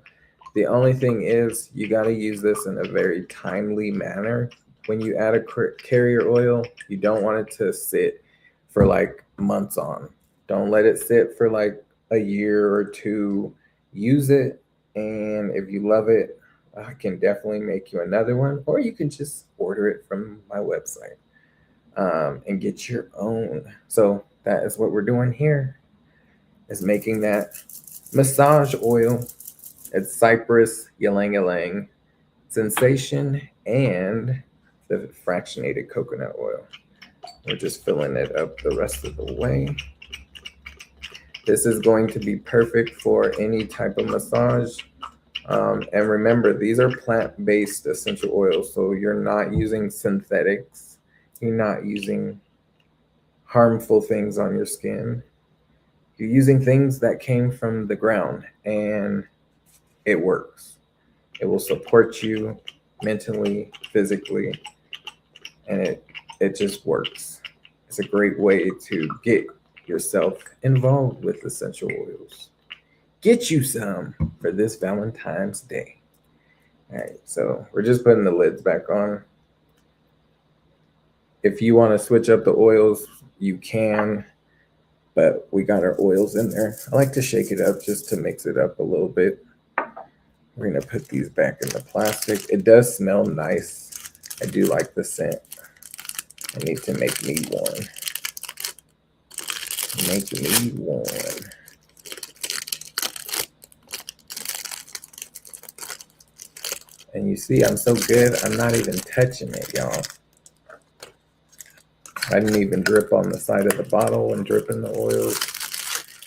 The only thing is you got to use this in a very timely manner. When you add a carrier oil, you don't want it to sit for like months on. Don't let it sit for like a year or two. Use it, and if you love it, I can definitely make you another one, or you can just order it from my website and get your own. So that is what we're doing here, is making that massage oil. It's cypress, ylang ylang, Sensation, and the fractionated coconut oil. We're just filling it up the rest of the way. This is going to be perfect for any type of massage. And remember, these are plant-based essential oils, so you're not using synthetics. You're not using harmful things on your skin. You're using things that came from the ground, and it works. It will support you mentally, physically, and it just works. It's a great way to get yourself involved with essential oils. Get you some for this Valentine's Day. All right, so we're just putting the lids back on. If you want to switch up the oils, you can, but we got our oils in there. I like to shake it up just to mix it up a little bit. We're going to put these back in the plastic. It does smell nice. I do like the scent. I need to make me one. Make me one. And you see, I'm so good, I'm not even touching it, y'all. I didn't even drip on the side of the bottle and dripping the oils.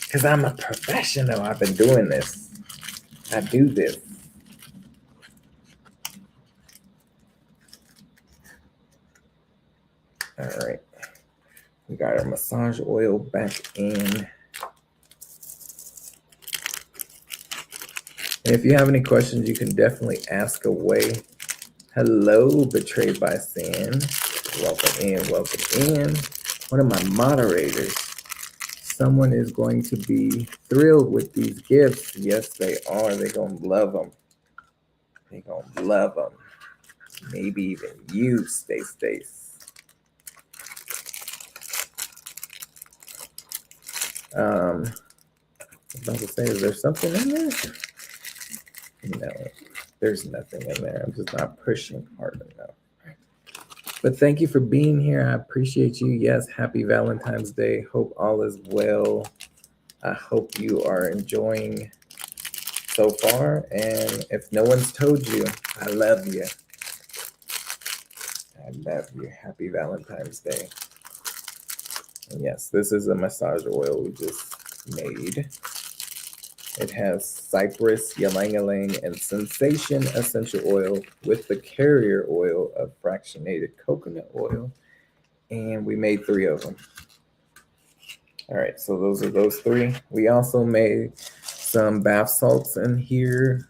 Because I'm a professional. I've been doing this. I do this. All right. We got our massage oil back in. And if you have any questions, you can definitely ask away. Hello, Betrayed by Sin. Welcome in, welcome in. One of my moderators. Someone is going to be thrilled with these gifts. Yes, they are. They're going to love them. They're going to love them. Maybe even you, Stace. I was about to say, is there something in there? No, there's nothing in there. I'm just not pushing hard enough. But thank you for being here. I appreciate you. Yes, happy Valentine's Day. Hope all is well. I hope you are enjoying so far. And if no one's told you, I love you. I love you. Happy Valentine's Day. And yes, this is a massage oil we just made. It has cypress, ylang-ylang, and sensation essential oil with the carrier oil of fractionated coconut oil. And we made 3 of them. All right, so those are those 3. We also made some bath salts in here,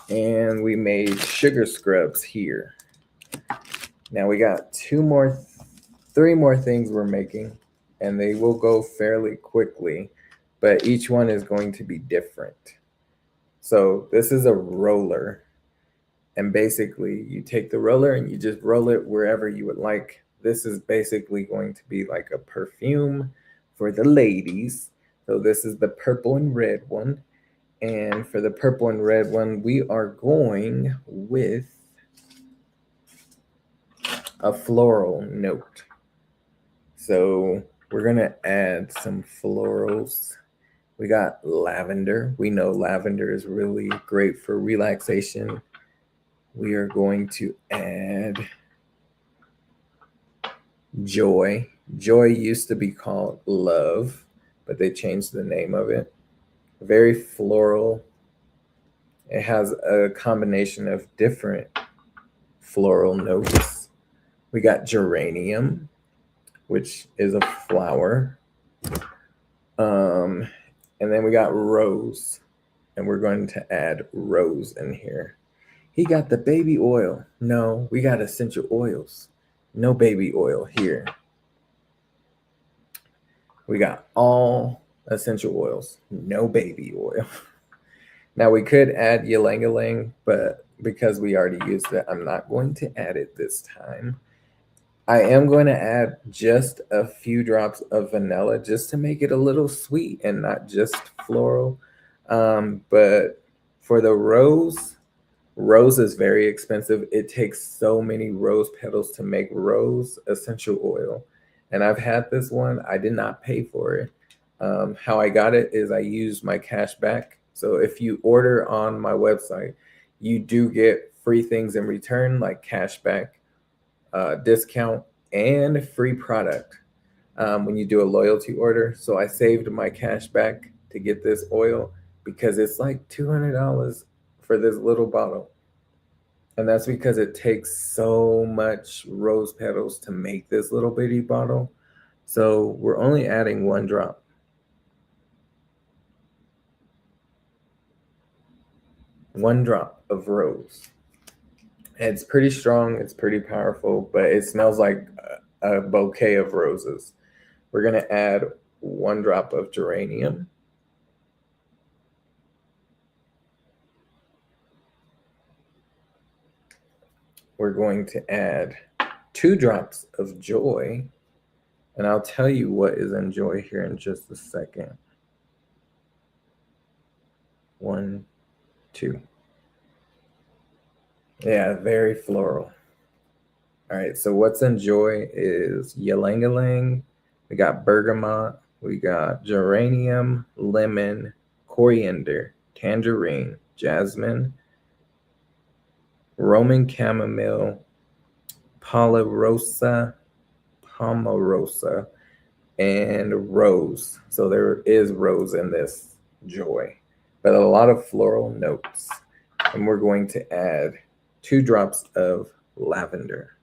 and we made sugar scrubs here. Now we got 3 more things we're making, and they will go fairly quickly, but each one is going to be different. So this is a roller, and basically you take the roller and you just roll it wherever you would like. This is basically going to be like a perfume for the ladies. So this is the purple and red one. And for the purple and red one, we are going with a floral note. So we're going to add some florals. We got lavender. We know lavender is really great for relaxation. We are going to add joy. Joy used to be called love, but they changed the name of it. Very floral. It has a combination of different floral notes. We got geranium, which is a flower. And then we got rose, and we're going to add rose in here. He got the baby oil. No, we got essential oils. No baby oil here. We got all essential oils. No baby oil. Now we could add ylang-ylang, but because we already used it, I'm not going to add it this time. I am going to add just a few drops of vanilla just to make it a little sweet and not just floral. But for the rose is very expensive. It takes so many rose petals to make rose essential oil. And I've had this one. I did not pay for it. How I got it is I used my cash back. So if you order on my website, you do get free things in return, like cash back, discount, and free product when you do a loyalty order. So I saved my cash back to get this oil because it's like $200 for this little bottle. And that's because it takes so much rose petals to make this little bitty bottle. So we're only adding 1 drop. One drop of rose. It's pretty strong, it's pretty powerful, but it smells like a bouquet of roses. We're going to add 1 drop of geranium. We're going to add 2 drops of joy, and I'll tell you what is in joy here in just a second. 1, 2. Yeah, very floral. All right, so what's in joy is ylang-ylang, we got bergamot, we got geranium, lemon, coriander, tangerine, jasmine, Roman chamomile, pomarosa, and rose. So there is rose in this joy, but a lot of floral notes. And we're going to add 2 drops of lavender.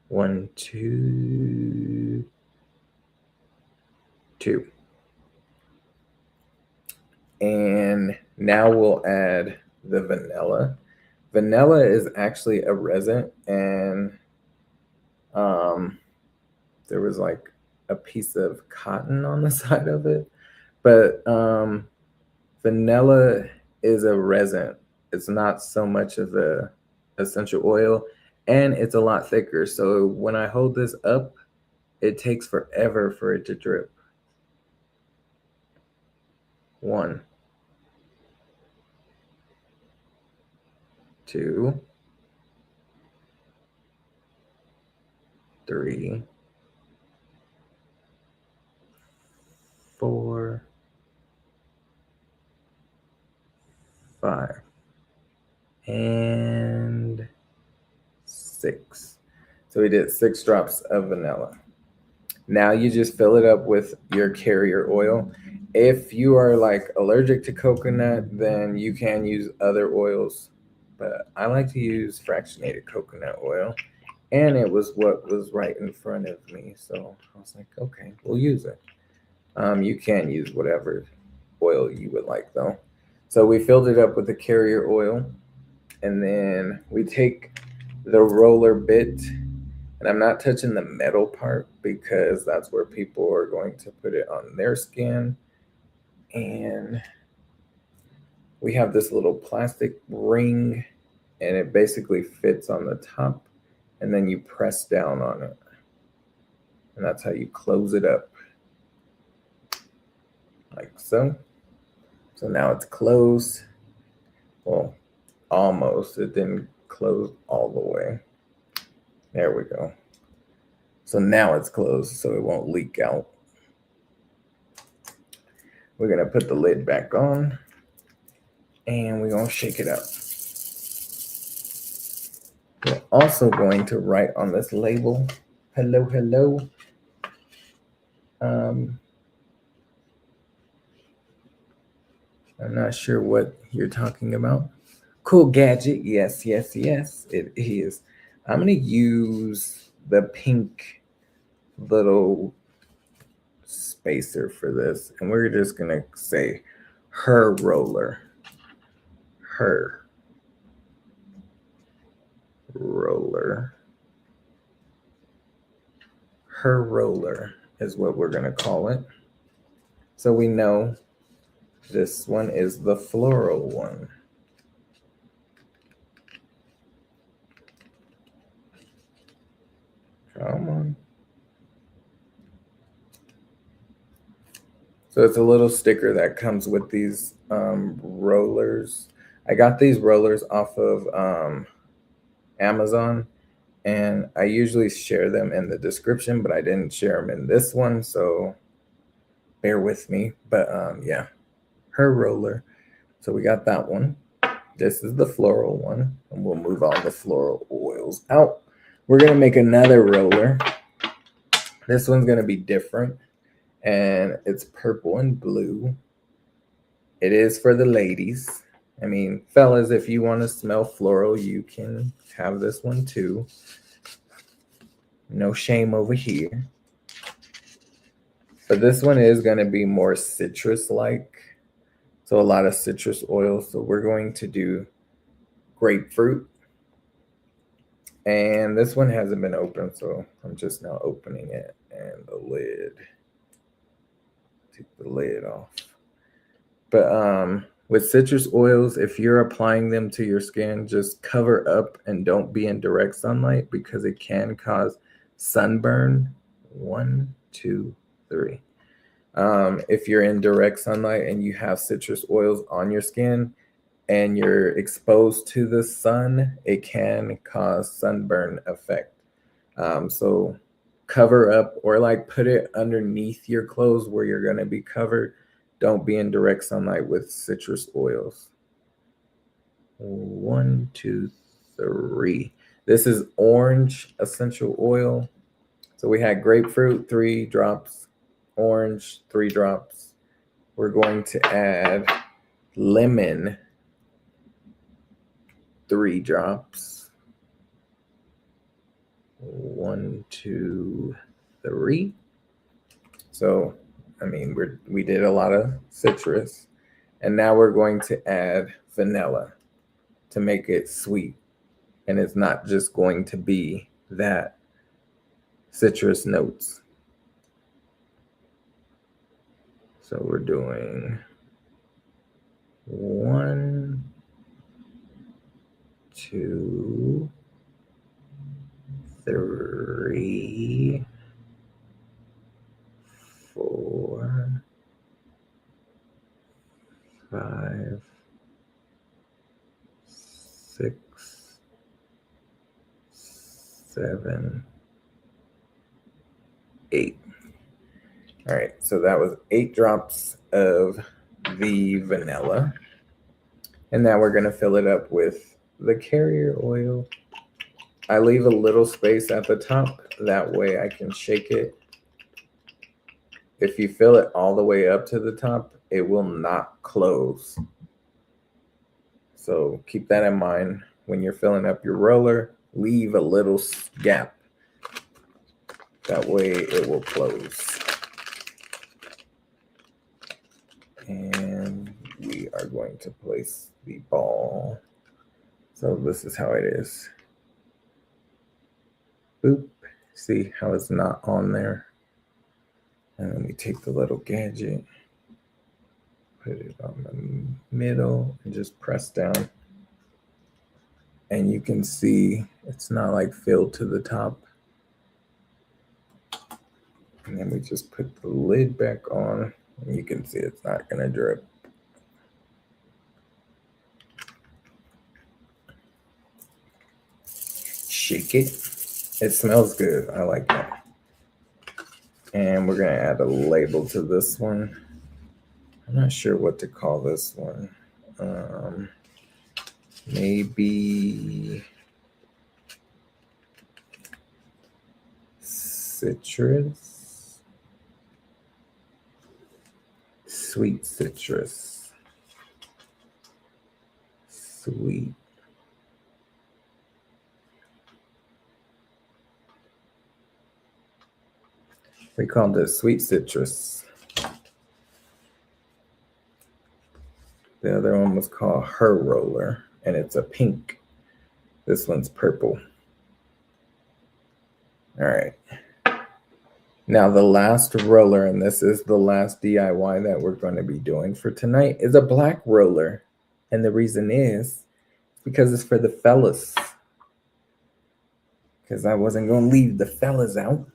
1, 2, 2. And now we'll add the vanilla. Vanilla is actually a resin, and there was like a piece of cotton on the side of it. But vanilla is a resin. It's not so much of a essential oil, and it's a lot thicker. So when I hold this up, it takes forever for it to drip. 1, 2, 3, 4, 5, and 6. So we did 6 drops of vanilla. Now you just fill it up with your carrier oil. If you are like allergic to coconut, then you can use other oils, but I like to use fractionated coconut oil, and it was what was right in front of me. So I was like, okay, we'll use it. You can use whatever oil you would like though. So we filled it up with the carrier oil, and then we take the roller bit, and I'm not touching the metal part because that's where people are going to put it on their skin. And we have this little plastic ring, and it basically fits on the top, and then you press down on it. And that's how you close it up. Like so. So now it's closed. Well, almost. It didn't close all the way. There we go. So now it's closed so it won't leak out. We're going to put the lid back on, and we're going to shake it up. We're also going to write on this label, hello, hello. I'm not sure what you're talking about. Cool gadget. Yes, yes, yes, it is. I'm going to use the pink little spacer for this, and we're just going to say her roller. Her roller. Her roller is what we're going to call it. So we know this one is the floral one. Come on. So it's a little sticker that comes with these rollers. I got these rollers off of Amazon, and I usually share them in the description, but I didn't share them in this one, so bear with me. But yeah, her roller. So we got that one. This is the floral one, and we'll move all the floral oils out. We're going to make another roller. This one's going to be different, and it's purple and blue. It is for the ladies. I mean, fellas, if you want to smell floral, you can have this one too. No shame over here. But this one is going to be more citrus-like. So a lot of citrus oil. So we're going to do grapefruit. And this one hasn't been opened, so I'm just now opening it. And the lid. Take the lid off. But with citrus oils, if you're applying them to your skin, just cover up and don't be in direct sunlight because it can cause sunburn. 1, 2, 3. If you're in direct sunlight and you have citrus oils on your skin and you're exposed to the sun, it can cause sunburn effect. So cover up or like put it underneath your clothes where you're going to be covered. Don't be in direct sunlight with citrus oils. 1, 2, 3. This is orange essential oil. So we had grapefruit, 3 drops, orange, 3 drops. We're going to add lemon, 3 drops. 1, 2, 3. So I mean, we did a lot of citrus, and now we're going to add vanilla to make it sweet, and it's not just going to be that citrus notes. So we're doing 1, 2, 3, 4, 5, 6, 7, 8. All right, so that was 8 drops of the vanilla. And now we're going to fill it up with the carrier oil. I leave a little space at the top. That way I can shake it if you fill it all the way up to the top, it will not close. So keep that in mind when you're filling up your roller. Leave a little gap. That way it will close. And we are going to place the ball. So this is how it is. Boop. See how it's not on there? And then we take the little gadget, put it on the middle, and just press down. And you can see it's not like filled to the top. And then we just put the lid back on, and you can see it's not gonna drip. Shake it. It smells good. I like that. And we're gonna add a label to this one. I'm not sure what to call this one. Maybe citrus, sweet citrus, sweet. We called it sweet citrus. The other one was called Her Roller, and it's a pink. This one's purple. All right. Now the last roller, and this is the last DIY that we're going to be doing for tonight, is a black roller. And the reason is because it's for the fellas. Because I wasn't going to leave the fellas out.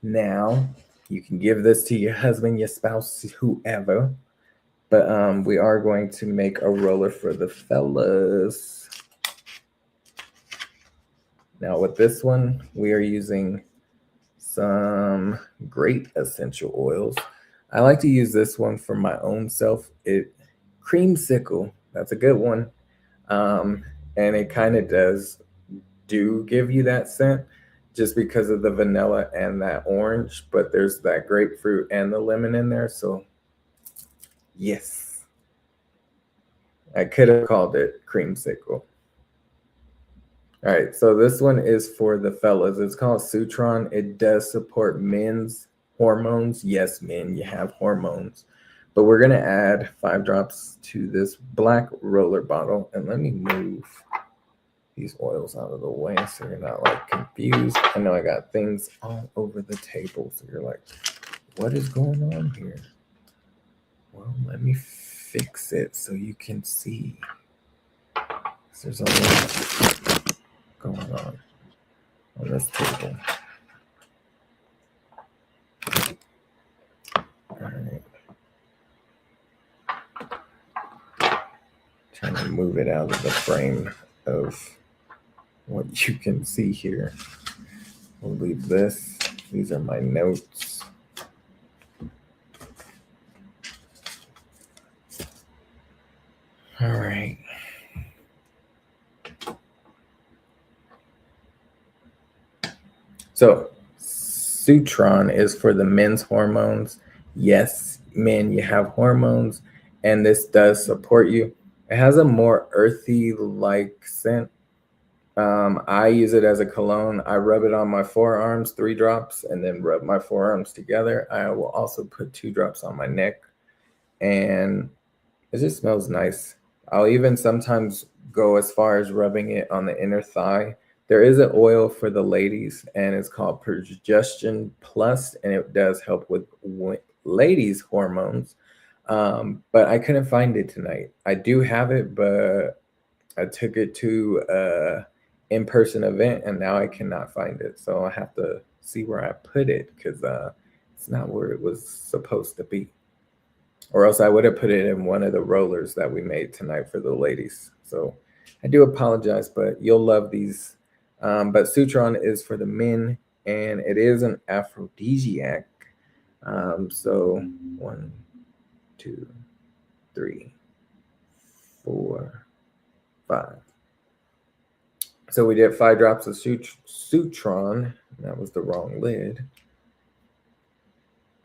Now, you can give this to your husband, your spouse, whoever. But we are going to make a roller for the fellas. Now with this one, we are using some great essential oils. I like to use this one for my own self. Creamsicle, that's a good one. And it kind of do give you that scent just because of the vanilla and that orange, but there's that grapefruit and the lemon in there. So yes, I could have called it creamsicle. All right, so this one is for the fellas. It's called Sutron. It does support men's hormones. Yes, men, you have hormones. But we're going to add 5 drops to this black roller bottle. And let me move these oils out of the way so you're not like confused. I know I got things all over the table, so you're like, what is going on here? Well, let me fix it so you can see. There's a lot going on this table. All right. Trying to move it out of the frame of what you can see here. We'll leave this. These are my notes. All right. So Sutron is for the men's hormones. Yes, men, you have hormones, and this does support you. It has a more earthy-like scent. I use it as a cologne. I rub it on my forearms, 3 drops, and then rub my forearms together. I will also put 2 drops on my neck, and it just smells nice. I'll even sometimes go as far as rubbing it on the inner thigh. There is an oil for the ladies, and it's called Progestin Plus, and it does help with ladies' hormones. But I couldn't find it tonight. I do have it, but I took it to an in-person event, and now I cannot find it. So I have to see where I put it because it's not where it was supposed to be. Or else I would have put it in one of the rollers that we made tonight for the ladies. So I do apologize, but you'll love these. But Sutron is for the men, and it is an aphrodisiac. So 1, 2, 3, 4, 5. So we did 5 drops of Sutron. That was the wrong lid.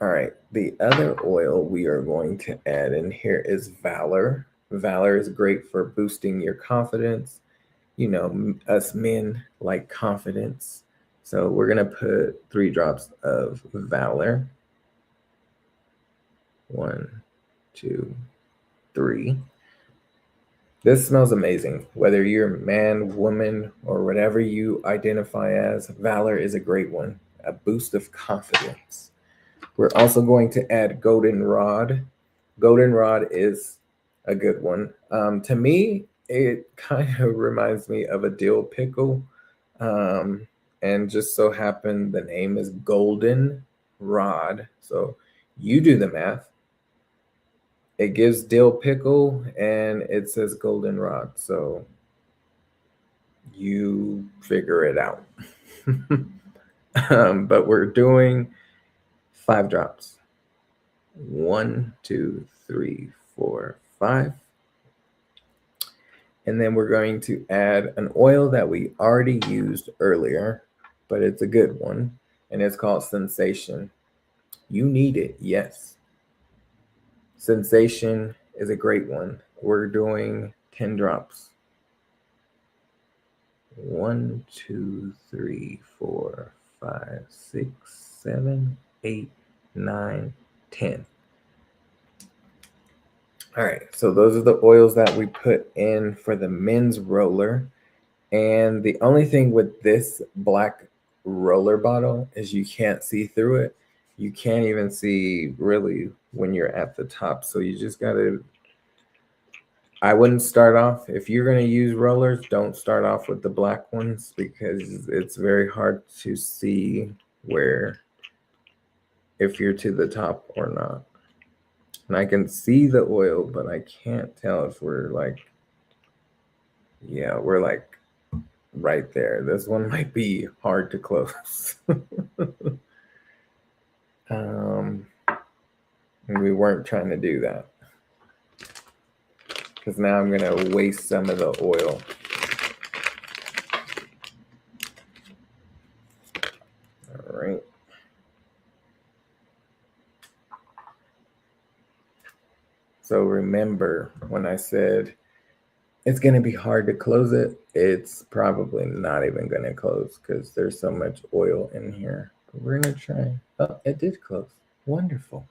All right, the other oil we are going to add in here is Valor. Valor is great for boosting your confidence. You know, us men like confidence. So we're going to put 3 drops of Valor. 1, 2, 3. This smells amazing. Whether you're man, woman, or whatever you identify as, Valor is a great one. A boost of confidence. We're also going to add Goldenrod. Goldenrod is a good one. To me, it kind of reminds me of a dill pickle. And just so happened the name is Golden Rod. So you do the math. It gives dill pickle and it says goldenrod. So you figure it out. But we're doing 5 drops. 1, 2, 3, 4, 5. And then we're going to add an oil that we already used earlier, but it's a good one. And it's called Sensation. You need it, yes. Sensation is a great one. We're doing 10 drops. 1, 2, 3, 4, 5, 6, 7, 8, 9, 10. All right, so those are the oils that we put in for the men's roller. And the only thing with this black roller bottle is you can't see through it. You can't even see really when you're at the top. So you just gotta, I wouldn't start off, if you're gonna use rollers, don't start off with the black ones because it's very hard to see where, if you're to the top or not. And I can see the oil, but I can't tell if we're like, yeah, we're like right there. This one might be hard to close. We weren't trying to do that because now I'm gonna waste some of the oil. All right. So remember when I said it's gonna be hard to close it, it's probably not even gonna close because there's so much oil in here. But we're gonna try. Oh, it did close. Wonderful.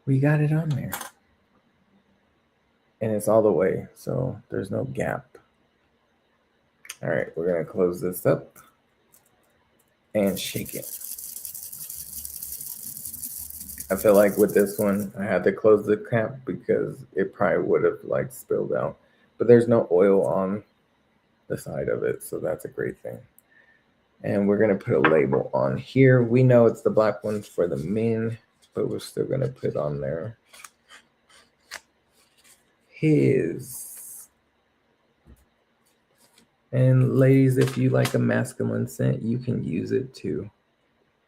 We got it on there. And it's all the way, so there's no gap. All right, we're gonna close this up and shake it. I feel like with this one, I had to close the cap because it probably would have like spilled out, but there's no oil on the side of it, so that's a great thing. And we're gonna put a label on here. We know it's the black ones for the men, but we're still gonna put on there his. And ladies, if you like a masculine scent, you can use it too.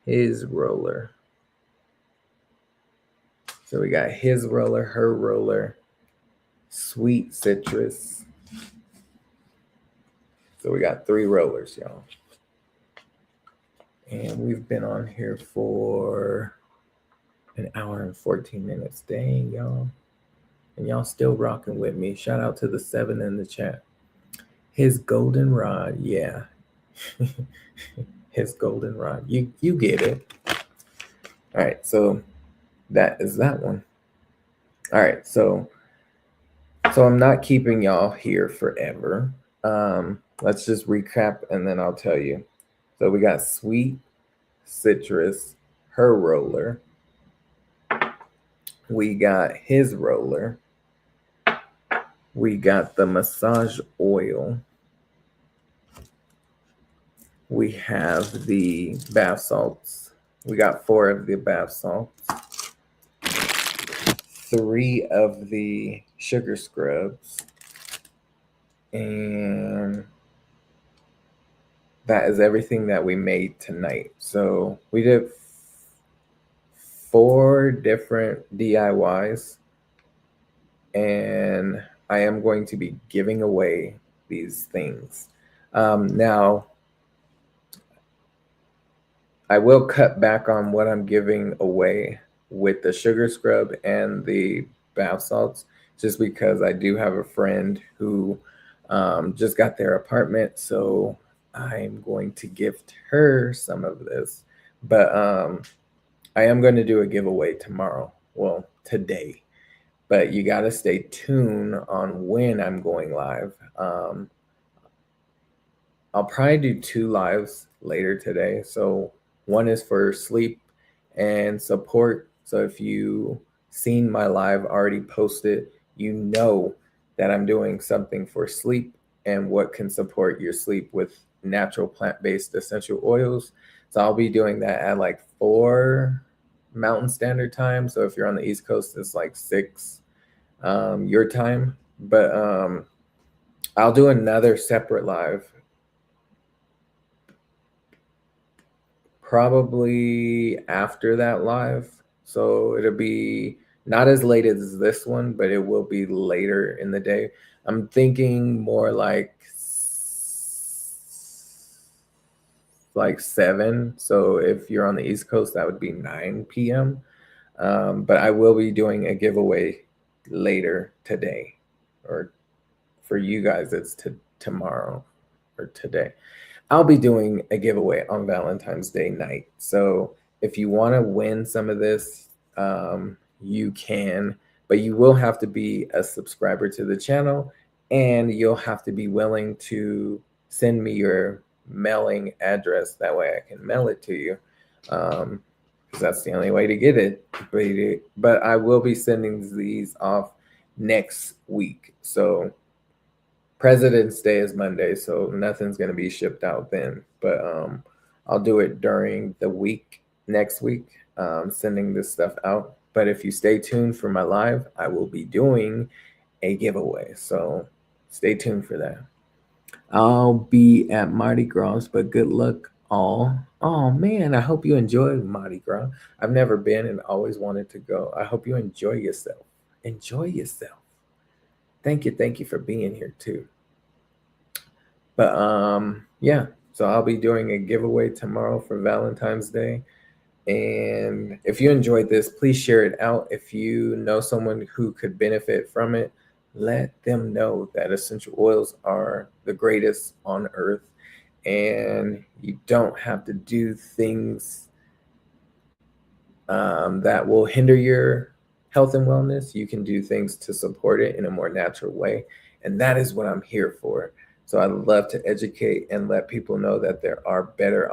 His roller. So we got his roller, her roller, sweet citrus. So we got 3 rollers, y'all. And we've been on here for an hour and 14 minutes. Dang, y'all. And y'all still rocking with me. Shout out to the 7 in the chat. His goldenrod, yeah. His goldenrod. You get it. All right, so that is that one. All right, so I'm not keeping y'all here forever. Let's just recap and then I'll tell you. So we got sweet citrus, her roller. We got his roller. We got the massage oil. We have the bath salts. We got 4 of the bath salts. 3 of the sugar scrubs. And that is everything that we made tonight. So we did 4 different DIYs. And I am going to be giving away these things. Now, I will cut back on what I'm giving away with the sugar scrub and the bath salts, just because I do have a friend who just got their apartment, so I'm going to gift her some of this. But I am going to do a giveaway tomorrow. Well, today. But you got to stay tuned on when I'm going live. I'll probably do 2 lives later today. So one is for sleep and support. So if you seen my live already posted, you know that I'm doing something for sleep and what can support your sleep with natural plant-based essential oils. So I'll be doing that at like 4 Mountain Standard Time. So if you're on the East Coast, it's like 6 your time. But I'll do another separate live probably after that live. So it'll be not as late as this one, but it will be later in the day. I'm thinking more like 7. So if you're on the East Coast, that would be 9 p.m. But I will be doing a giveaway later today, or for you guys, it's tomorrow or today. I'll be doing a giveaway on Valentine's Day night. So if you want to win some of this, you can, but you will have to be a subscriber to the channel, and you'll have to be willing to send me your mailing address. That way I can mail it to you, because that's the only way to get it. But I will be sending these off next week. So President's Day is Monday, so nothing's going to be shipped out then. But I'll do it during the week, next week, sending this stuff out. But if you stay tuned for my live, I will be doing a giveaway. So stay tuned for that. I'll be at Mardi Gras, but good luck all. Oh man, I hope you enjoy Mardi Gras. I've never been and always wanted to go. I hope you enjoy yourself. Enjoy yourself. Thank you for being here too. But yeah, so I'll be doing a giveaway tomorrow for Valentine's Day. And if you enjoyed this, please share it out. If you know someone who could benefit from it, let them know that essential oils are the greatest on earth, and you don't have to do things that will hinder your health and wellness. You can do things to support it in a more natural way, and that is what I'm here for. So I love to educate and let people know that there are better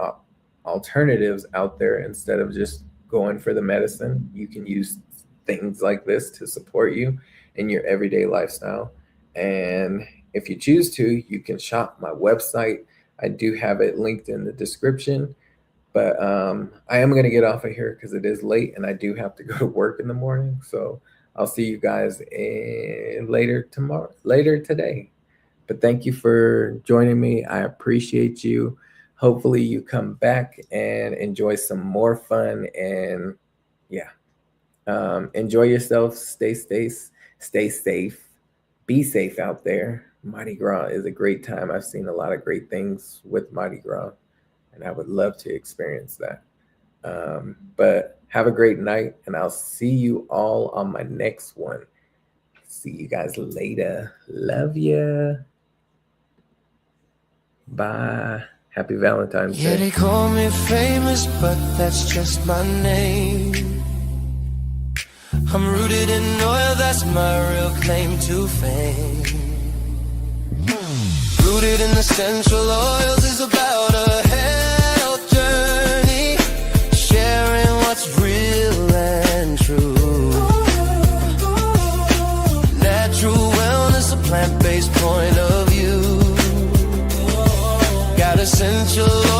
alternatives out there. Instead of just going for the medicine, you can use things like this to support you in your everyday lifestyle. And if you choose to, you can shop my website. I do have it linked in the description. But I am going to get off of here because it is late and I do have to go to work in the morning. So I'll see you guys later today. But thank you for joining me. I appreciate you. Hopefully you come back and enjoy some more fun. And yeah, enjoy yourself. Stay safe. Be safe out there. Mardi Gras is a great time. I've seen a lot of great things with Mardi Gras, and I would love to experience that. But have a great night, and I'll see you all on my next one. See you guys later. Love ya. Bye. Happy Valentine's Day. Yeah, they call me famous, but that's just my name. I'm rooted in oil, that's my real claim to fame. Rooted in essential oils is about a health journey, sharing what's real and true. Natural wellness, a plant-based point of view. Got essential oils.